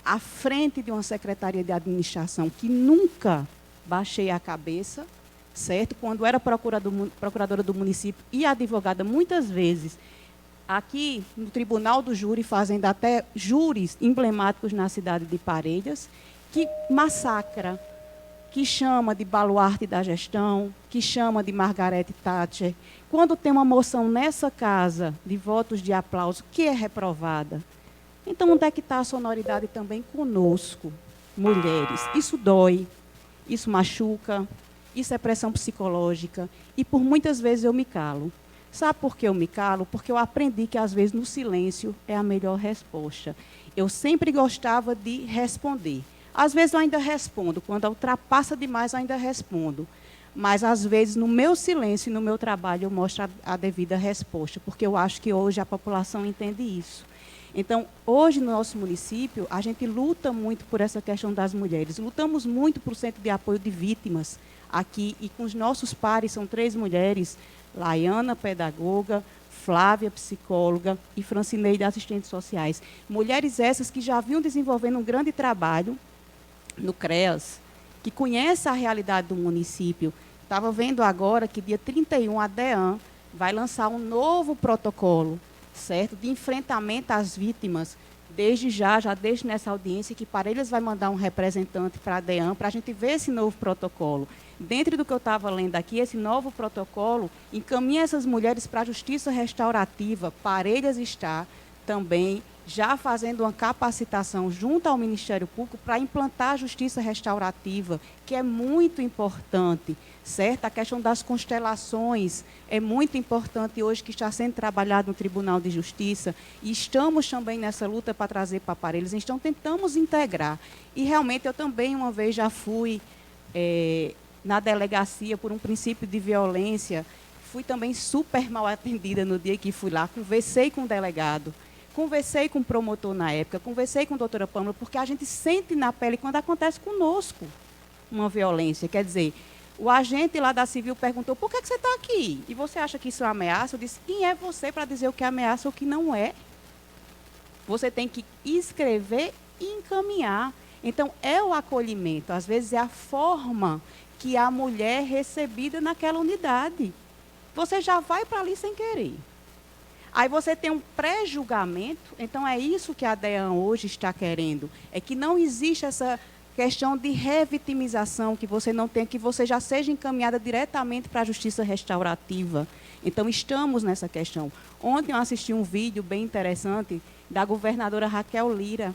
à frente de uma secretaria de administração que nunca baixei a cabeça, certo? Quando era procuradora do município e advogada, muitas vezes, aqui no Tribunal do Júri, fazendo até júris emblemáticos na cidade de Parelhas, que massacra, que chama de baluarte da gestão, que chama de Margaret Thatcher. Quando tem uma moção nessa casa de votos de aplauso, que é reprovada. Então, onde é que está a sonoridade também conosco, mulheres? Isso dói, isso machuca, isso é pressão psicológica, e por muitas vezes eu me calo. Sabe por que eu me calo? Porque eu aprendi que, às vezes, no silêncio é a melhor resposta. Eu sempre gostava de responder. Às vezes eu ainda respondo, quando ultrapassa demais eu ainda respondo. Mas, às vezes, no meu silêncio e no meu trabalho, eu mostro a devida resposta, porque eu acho que hoje a população entende isso. Então, hoje, no nosso município, a gente luta muito por essa questão das mulheres. Lutamos muito por centro de apoio de vítimas aqui, e com os nossos pares, são 3 mulheres, Laiana, pedagoga, Flávia, psicóloga, e Francineide, assistentes sociais. Mulheres essas que já vinham desenvolvendo um grande trabalho no CREAS, que conhece a realidade do município. Estava vendo agora que dia 31 a DEAN vai lançar um novo protocolo, certo, de enfrentamento às vítimas. Desde já deixo nessa audiência que Parelhas vai mandar um representante para a DEAN para a gente ver esse novo protocolo. Dentro do que eu estava lendo aqui, esse novo protocolo encaminha essas mulheres para a justiça restaurativa. Parelhas está também já fazendo uma capacitação junto ao Ministério Público para implantar a justiça restaurativa, que é muito importante, certo? A questão das constelações é muito importante hoje, que está sendo trabalhado no Tribunal de Justiça, e estamos também nessa luta para trazer para Parelhas. Então, tentamos integrar. E, realmente, eu também, uma vez, já fui na delegacia por um princípio de violência, fui também super mal atendida no dia que fui lá, conversei com o delegado. Conversei com o promotor na época, conversei com a doutora Pâmela, porque a gente sente na pele quando acontece conosco uma violência. Quer dizer, o agente lá da Civil perguntou, por que você está aqui? E você acha que isso é uma ameaça? Eu disse, quem é você para dizer o que é ameaça ou o que não é? Você tem que escrever e encaminhar. Então, é o acolhimento, às vezes é a forma que a mulher é recebida naquela unidade. Você já vai para ali sem querer. Aí você tem um pré-julgamento, então é isso que a DEAN hoje está querendo, é que não existe essa questão de revitimização, que você não tem, que você já seja encaminhada diretamente para a justiça restaurativa. Então, estamos nessa questão. Ontem eu assisti um vídeo bem interessante da governadora Raquel Lira,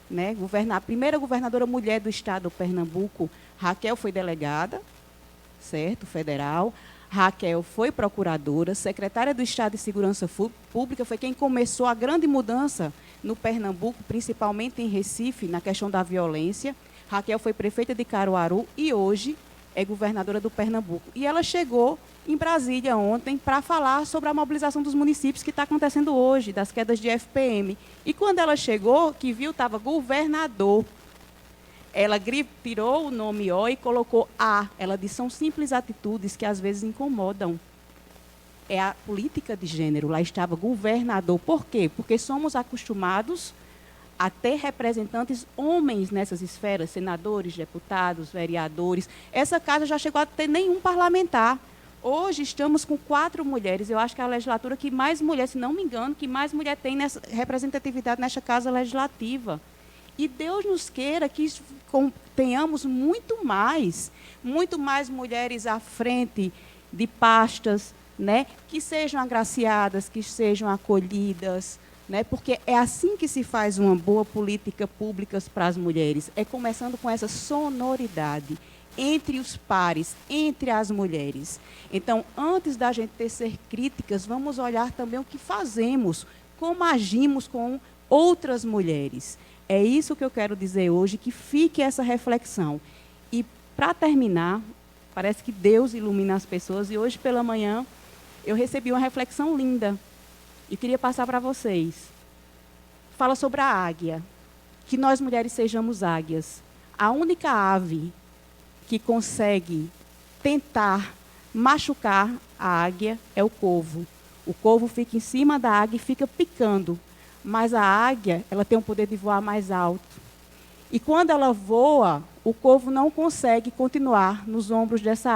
né? A primeira governadora mulher do estado do Pernambuco. Raquel foi delegada, certo, federal. Raquel foi procuradora, secretária do Estado de Segurança Pública, foi quem começou a grande mudança no Pernambuco, principalmente em Recife, na questão da violência. Raquel foi prefeita de Caruaru e hoje é governadora do Pernambuco. E ela chegou em Brasília ontem para falar sobre a mobilização dos municípios que está acontecendo hoje, das quedas de FPM. E quando ela chegou, que viu, estava governador. Ela tirou o nome O e colocou A. Ela disse, são simples atitudes que às vezes incomodam. É a política de gênero. Lá estava governador. Por quê? Porque somos acostumados a ter representantes homens nessas esferas, senadores, deputados, vereadores. Essa casa já chegou a ter nenhum parlamentar. Hoje estamos com 4 mulheres. Eu acho que é a legislatura que mais mulher, se não me engano, que mais mulher tem nessa representatividade nesta casa legislativa. E Deus nos queira que tenhamos muito mais mulheres à frente de pastas, né, que sejam agraciadas, que sejam acolhidas, né, porque é assim que se faz uma boa política pública para as mulheres. É começando com essa sonoridade entre os pares, entre as mulheres. Então, antes da gente tecer críticas, vamos olhar também o que fazemos, como agimos com outras mulheres. É isso que eu quero dizer hoje, que fique essa reflexão. E, para terminar, parece que Deus ilumina as pessoas, e hoje pela manhã eu recebi uma reflexão linda, e queria passar para vocês. Fala sobre a águia, que nós mulheres sejamos águias. A única ave que consegue tentar machucar a águia é o corvo. O corvo fica em cima da águia e fica picando. Mas a águia, ela tem o poder de voar mais alto. E quando ela voa, o corvo não consegue continuar nos ombros dessa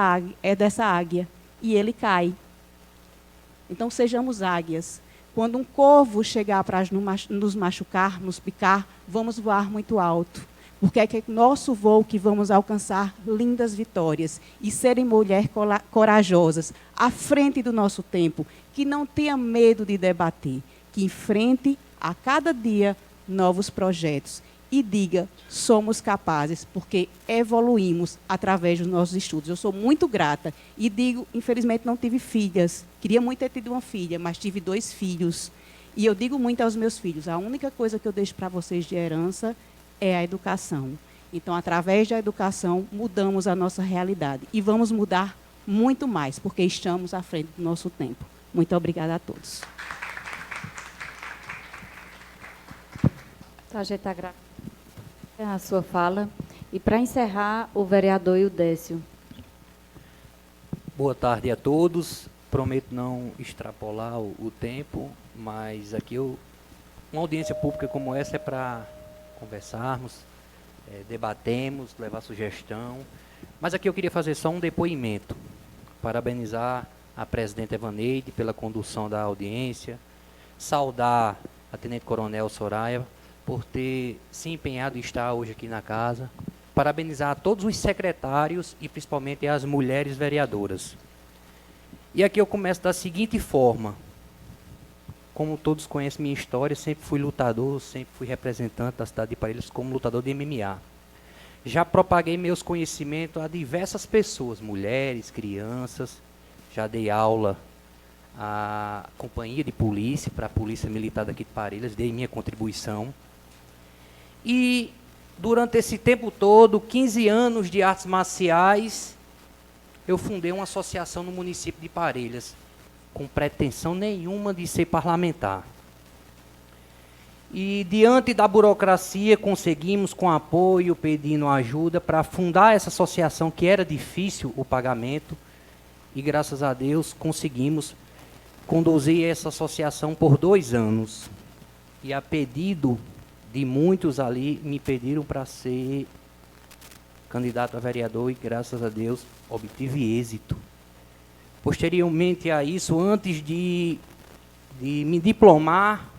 águia. E ele cai. Então, sejamos águias. Quando um corvo chegar para nos machucar, nos picar, vamos voar muito alto. Porque é que nosso voo que vamos alcançar lindas vitórias. E serem mulheres corajosas, à frente do nosso tempo. Que não tenha medo de debater. Que enfrente a cada dia novos projetos e diga, somos capazes, porque evoluímos através dos nossos estudos. Eu sou muito grata e digo, infelizmente não tive filhas, queria muito ter tido uma filha, mas tive 2 filhos. E eu digo muito aos meus filhos, a única coisa que eu deixo para vocês de herança é a educação. Então, através da educação, mudamos a nossa realidade e vamos mudar muito mais, porque estamos à frente do nosso tempo. Muito obrigada a todos. A gente está agradecendo a sua fala. E, para encerrar, o vereador Ildécio. Boa tarde a todos. Prometo não extrapolar o tempo, mas aqui uma audiência pública como essa é para conversarmos, debatemos, levar sugestão. Mas aqui eu queria fazer só um depoimento. Parabenizar a presidenta Evaneide pela condução da audiência, saudar a Tenente Coronel Soraya por ter se empenhado em estar hoje aqui na casa, parabenizar a todos os secretários e principalmente as mulheres vereadoras. E aqui eu começo da seguinte forma. Como todos conhecem minha história, sempre fui lutador, sempre fui representante da cidade de Parelhas como lutador de MMA. Já propaguei meus conhecimentos a diversas pessoas, mulheres, crianças, já dei aula à companhia de polícia, para a Polícia Militar daqui de Parelhas, dei minha contribuição. E durante esse tempo todo, 15 anos de artes marciais, eu fundei uma associação no município de Parelhas, com pretensão nenhuma de ser parlamentar. E, diante da burocracia, conseguimos, com apoio, pedindo ajuda, para fundar essa associação, que era difícil o pagamento, e, graças a Deus, conseguimos conduzir essa associação por 2 anos. E, a pedido de muitos ali, me pediram para ser candidato a vereador, e, graças a Deus, obtive êxito. Posteriormente a isso, antes de me diplomar,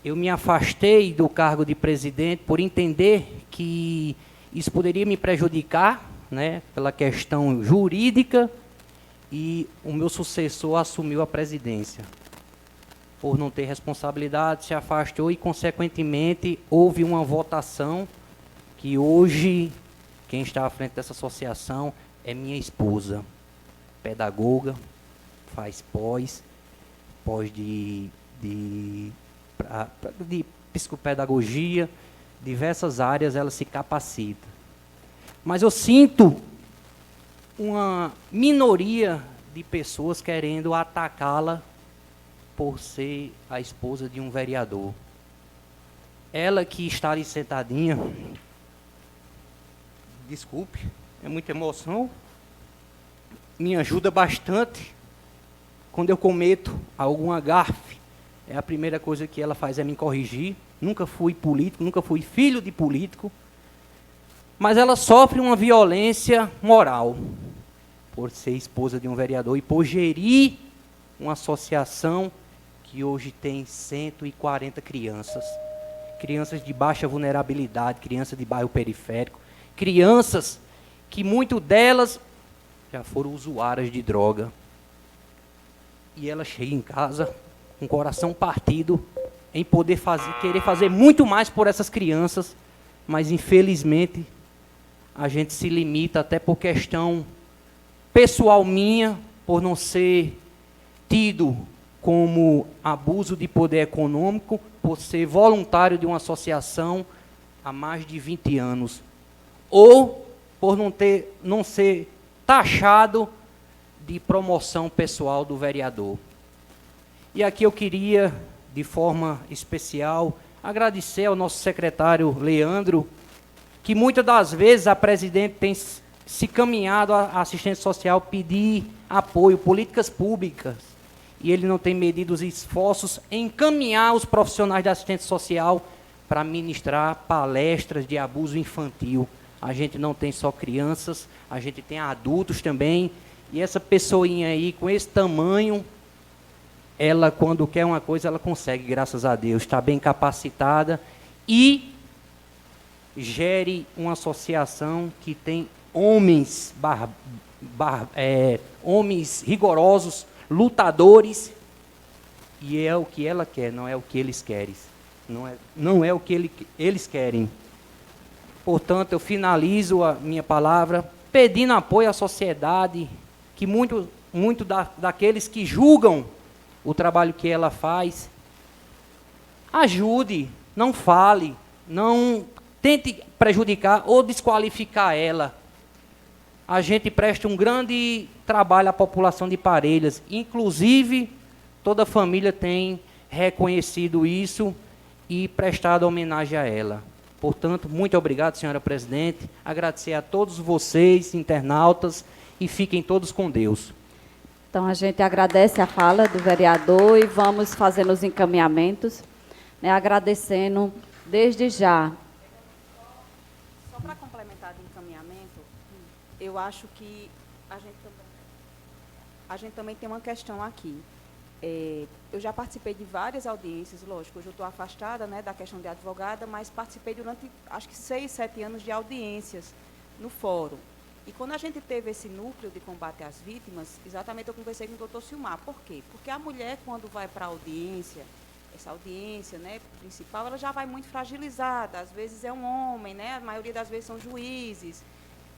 eu me afastei do cargo de presidente por entender que isso poderia me prejudicar, né, pela questão jurídica, e o meu sucessor assumiu a presidência. Por não ter responsabilidade, se afastou e, consequentemente, houve uma votação que hoje quem está à frente dessa associação é minha esposa, pedagoga, faz pós de psicopedagogia, diversas áreas ela se capacita. Mas eu sinto uma minoria de pessoas querendo atacá-la por ser a esposa de um vereador. Ela que está ali sentadinha, desculpe, é muita emoção, me ajuda bastante. Quando eu cometo alguma gafe, é a primeira coisa que ela faz é me corrigir. Nunca fui político, nunca fui filho de político, mas ela sofre uma violência moral por ser esposa de um vereador e por gerir uma associação que hoje tem 140 crianças. Crianças de baixa vulnerabilidade, crianças de bairro periférico, crianças que muitas delas já foram usuárias de droga. E ela chega em casa com o coração partido em poder querer fazer muito mais por essas crianças, mas infelizmente a gente se limita até por questão pessoal minha, por não ser tido como abuso de poder econômico, por ser voluntário de uma associação há mais de 20 anos, ou por não ser taxado de promoção pessoal do vereador. E aqui eu queria, de forma especial, agradecer ao nosso secretário Leandro, que muitas das vezes a presidente tem se caminhado à assistência social pedir apoio, políticas públicas, e ele não tem medido os esforços em encaminhar os profissionais da assistência social para ministrar palestras de abuso infantil. A gente não tem só crianças, a gente tem adultos também, e essa pessoinha aí, com esse tamanho, ela, quando quer uma coisa, ela consegue, graças a Deus, está bem capacitada e gere uma associação que tem homens, homens rigorosos, lutadores, e é o que ela quer, não é o que eles querem. Não é o que eles querem. Portanto, eu finalizo a minha palavra pedindo apoio à sociedade, que muito daqueles que julgam o trabalho que ela faz, ajude, não fale, não tente prejudicar ou desqualificar ela. A gente presta um grande trabalho à população de Parelhas, inclusive toda a família tem reconhecido isso e prestado homenagem a ela. Portanto, muito obrigado, senhora presidente, agradecer a todos vocês, internautas, e fiquem todos com Deus. Então, a gente agradece a fala do vereador e vamos fazendo os encaminhamentos, né, agradecendo desde já. Só para complementar do encaminhamento, eu acho que a gente também tem uma questão aqui. Eu já participei de várias audiências, lógico, hoje eu estou afastada, né, da questão de advogada, mas participei durante, acho que 6, 7 anos de audiências no fórum. E quando a gente teve esse núcleo de combate às vítimas, exatamente eu conversei com o doutor Silmar. Por quê? Porque a mulher, quando vai para a audiência, essa audiência, né, principal, ela já vai muito fragilizada. Às vezes é um homem, né, a maioria das vezes são juízes.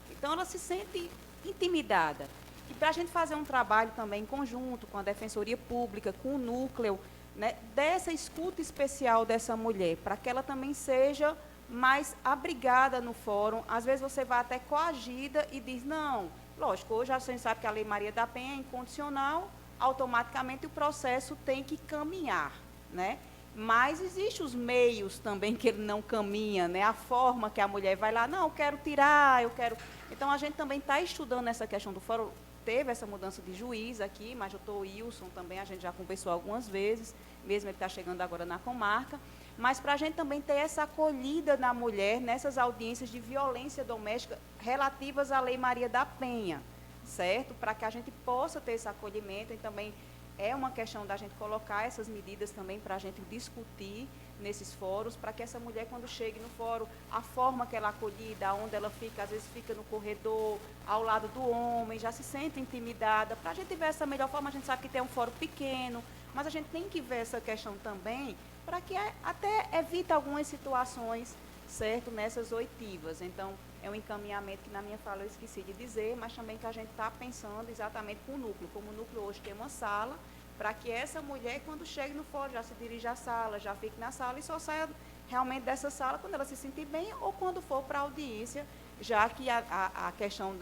Então, ela se sente intimidada. E para a gente fazer um trabalho também em conjunto com a Defensoria Pública, com o núcleo, né, dessa escuta especial dessa mulher, para que ela também seja mais abrigada no fórum. Às vezes você vai até coagida e diz, não, lógico, hoje a gente sabe que a Lei Maria da Penha é incondicional, automaticamente o processo tem que caminhar, né? mas existem os meios também que ele não caminha, né? A forma que a mulher vai lá, não, eu quero tirar, eu quero... Então, a gente também está estudando essa questão do fórum. Teve essa mudança de juiz aqui, mas o doutor Wilson também, a gente já conversou algumas vezes, mesmo ele está chegando agora na comarca, mas para a gente também ter essa acolhida na mulher nessas audiências de violência doméstica relativas à Lei Maria da Penha, certo? Para que a gente possa ter esse acolhimento e também é uma questão da gente colocar essas medidas também para a gente discutir nesses fóruns, para que essa mulher, quando chegue no fórum, a forma que ela é acolhida, onde ela fica, às vezes fica no corredor, ao lado do homem, já se sente intimidada. Para a gente ver essa melhor forma, a gente sabe que tem um fórum pequeno, mas a gente tem que ver essa questão também, para que até evite algumas situações, certo, nessas oitivas. Então, é um encaminhamento que na minha fala eu esqueci de dizer, mas também que a gente está pensando exatamente com o núcleo. Como o núcleo hoje tem uma sala, para que essa mulher, quando chegue no fórum, já se dirija à sala, já fique na sala e só saia realmente dessa sala quando ela se sentir bem ou quando for para a audiência, já que a questão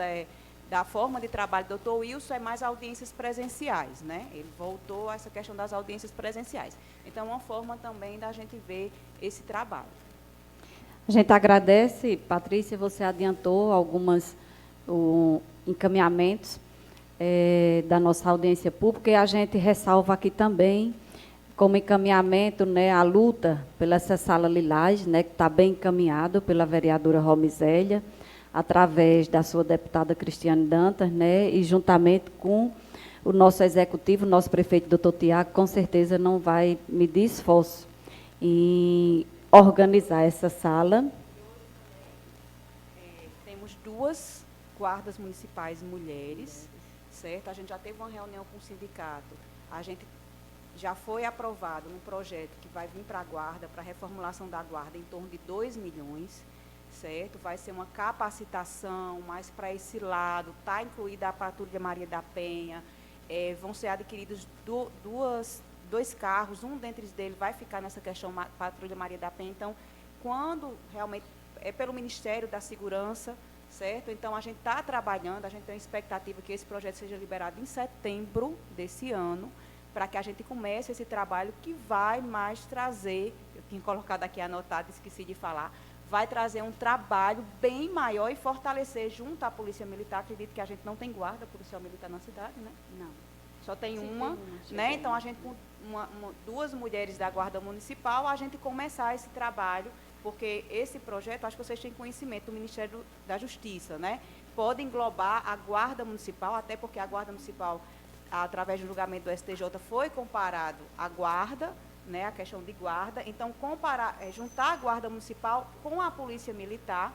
da forma de trabalho do doutor Wilson é mais audiências presenciais, né? Ele voltou a essa questão das audiências presenciais. Então, é uma forma também da gente ver esse trabalho. A gente agradece, Patrícia, você adiantou alguns encaminhamentos da nossa audiência pública, e a gente ressalva aqui também, como encaminhamento, né, a luta pela essa sala Lilás, né, que está bem encaminhado pela vereadora Romizélia, através da sua deputada Cristiane Dantas, né, e juntamente com o nosso executivo, o nosso prefeito, doutor Tiago, com certeza não vai medir esforço em organizar essa sala. Temos 2 guardas municipais mulheres, certo? A gente já teve uma reunião com o sindicato, a gente já foi aprovado um projeto que vai vir para a guarda, para a reformulação da guarda, em torno de 2 milhões, certo? Vai ser uma capacitação mais para esse lado, está incluída a Patrulha Maria da Penha, vão ser adquiridos 2 carros, um dentre eles vai ficar nessa questão Patrulha Maria da Penha. Então, quando realmente é pelo Ministério da Segurança, certo? Então, a gente está trabalhando, a gente tem uma expectativa que esse projeto seja liberado em setembro desse ano, para que a gente comece esse trabalho que vai mais trazer, eu tinha colocado aqui anotado, esqueci de falar, vai trazer um trabalho bem maior e fortalecer junto à Polícia Militar. Acredito que a gente não tem guarda policial militar na cidade, né? Não. Só tem uma, né? Então, a gente, com 2 mulheres da Guarda Municipal, a gente começar esse trabalho, porque esse projeto, acho que vocês têm conhecimento do Ministério da Justiça, né? Pode englobar a Guarda Municipal, até porque a Guarda Municipal, através do julgamento do STJ, foi comparado à guarda, né, a questão de guarda. Então, juntar a Guarda Municipal com a Polícia Militar,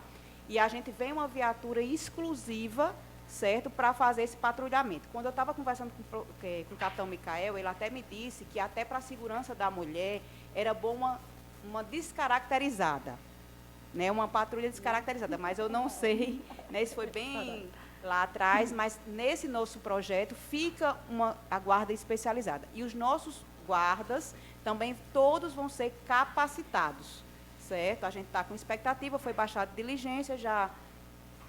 e a gente vem uma viatura exclusiva, certo, para fazer esse patrulhamento. Quando eu estava conversando com o capitão Micael, ele até me disse que até para a segurança da mulher era bom uma descaracterizada, né, uma patrulha descaracterizada, mas eu não sei, né, isso foi bem lá atrás, mas nesse nosso projeto fica a guarda especializada. E os nossos guardas também todos vão ser capacitados, certo? A gente está com expectativa, foi baixada diligência, já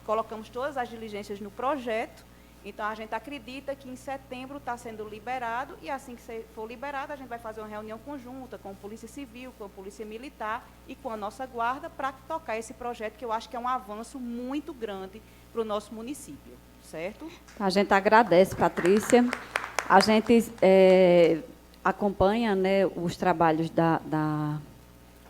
colocamos todas as diligências no projeto, então a gente acredita que em setembro está sendo liberado, e assim que for liberado, a gente vai fazer uma reunião conjunta com a Polícia Civil, com a Polícia Militar e com a nossa guarda, para tocar esse projeto, que eu acho que é um avanço muito grande para o nosso município, certo? A gente agradece, Patrícia. A gente acompanha, né, os trabalhos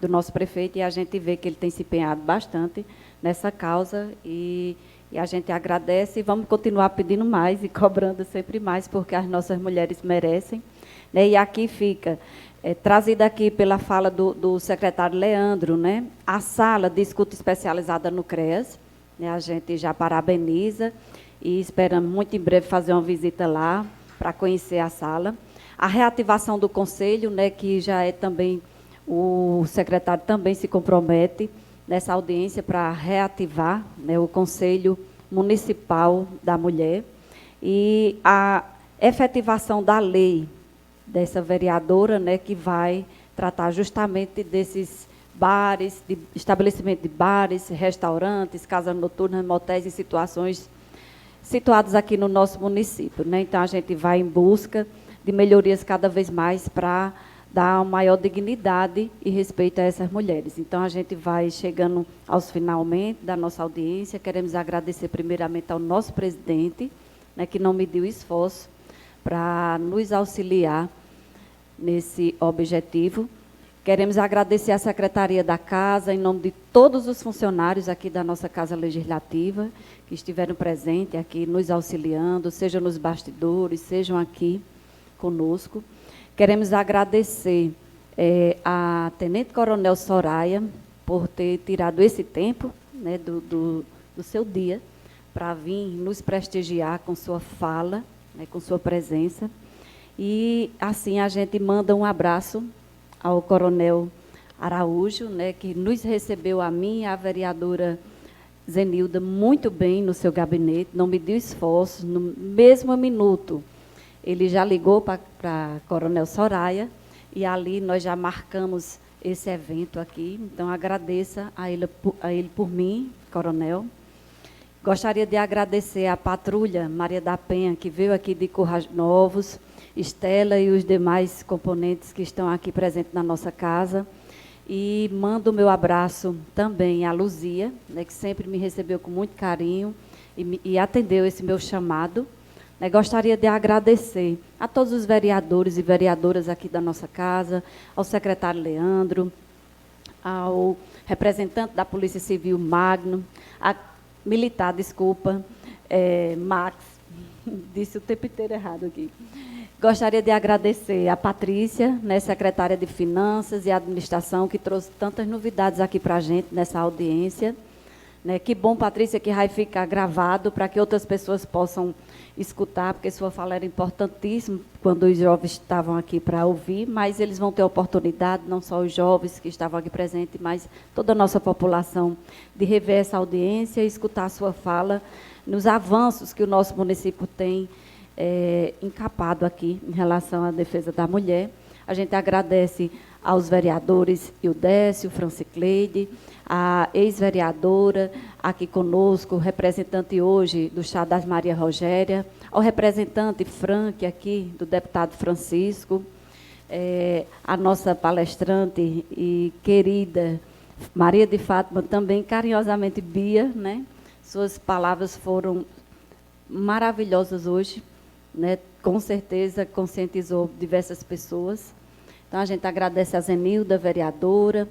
do nosso prefeito, e a gente vê que ele tem se empenhado bastante nessa causa, e a gente agradece, e vamos continuar pedindo mais e cobrando sempre mais, porque as nossas mulheres merecem, né? E aqui fica, trazida aqui pela fala do secretário Leandro, né, a sala de escuta especializada no CREAS, né, a gente já parabeniza e esperamos muito em breve fazer uma visita lá para conhecer a sala. A reativação do conselho, né, que já é também, o secretário também se compromete nessa audiência para reativar, né, o Conselho Municipal da Mulher, e a efetivação da lei dessa vereadora, né, que vai tratar justamente desses bares, de estabelecimento de bares, restaurantes, casas noturnas, motéis, em situações situadas aqui no nosso município, né? Então, a gente vai em busca de melhorias cada vez mais para dar maior dignidade e respeito a essas mulheres. Então, a gente vai chegando aos finalmente da nossa audiência. Queremos agradecer primeiramente ao nosso presidente, né, que não mediu esforço para nos auxiliar nesse objetivo. Queremos agradecer à Secretaria da Casa, em nome de todos os funcionários aqui da nossa Casa Legislativa, que estiveram presentes aqui, nos auxiliando, sejam nos bastidores, sejam aqui conosco. Queremos agradecer a Tenente Coronel Soraya por ter tirado esse tempo, né, do seu dia para vir nos prestigiar com sua fala, né, com sua presença. E, assim, a gente manda um abraço ao Coronel Araújo, né, que nos recebeu, a mim e a vereadora Zenilda, muito bem no seu gabinete, não mediu esforço, no mesmo minuto. Ele já ligou para a Coronel Soraya e ali nós já marcamos esse evento aqui. Então, agradeça a ele por mim, Coronel. Gostaria de agradecer à patrulha Maria da Penha, que veio aqui de Currais Novos, Estela e os demais componentes que estão aqui presentes na nossa casa. E mando o meu abraço também à Luzia, né, que sempre me recebeu com muito carinho e atendeu esse meu chamado. Gostaria de agradecer a todos os vereadores e vereadoras aqui da nossa casa, ao secretário Leandro, ao representante da Polícia Civil, Magno, a militar, desculpa, Max, disse o tempo inteiro errado aqui. Gostaria de agradecer a Patrícia, né, secretária de Finanças e Administração, que trouxe tantas novidades aqui para a gente nessa audiência. Né? Que bom, Patrícia, que vai ficar gravado para que outras pessoas possam escutar, porque sua fala era importantíssima quando os jovens estavam aqui para ouvir, mas eles vão ter a oportunidade, não só os jovens que estavam aqui presentes, mas toda a nossa população, de rever essa audiência e escutar a sua fala nos avanços que o nosso município tem encapado aqui em relação à defesa da mulher. A gente agradece aos vereadores Ildécio, Francicleide, a ex-vereadora aqui conosco, representante hoje do Chá das Maria Rogéria, ao representante Frank aqui, do deputado Francisco, a nossa palestrante e querida Maria de Fátima, também carinhosamente Bia, né? Suas palavras foram maravilhosas hoje, né? Com certeza conscientizou diversas pessoas. Então, a gente agradece a Zenilda, vereadora,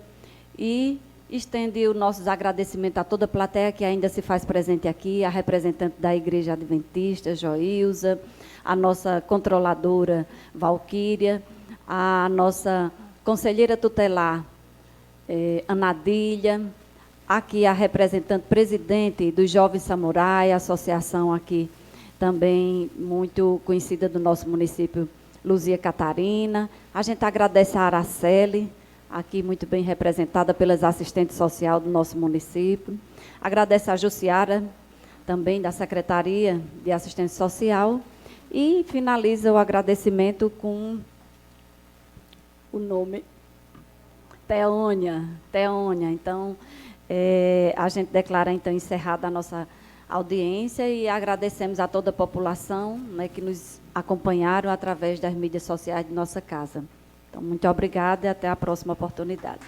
e estende os nossos agradecimentos a toda a plateia que ainda se faz presente aqui, a representante da Igreja Adventista, Joilza, a nossa controladora, Valquíria, a nossa conselheira tutelar, Anadilha, aqui a representante presidente dos Jovens Samurai, associação aqui também muito conhecida do nosso município, Luzia Catarina. A gente agradece a Araceli, aqui muito bem representada pelas assistentes sociais do nosso município. Agradece a Jussiara, também da Secretaria de Assistência Social. E finaliza o agradecimento com o nome Teônia. Então, a gente declara, então, encerrada a nossa audiência e agradecemos a toda a população, né, que nos acompanharam através das mídias sociais de nossa casa. Então, muito obrigada e até a próxima oportunidade.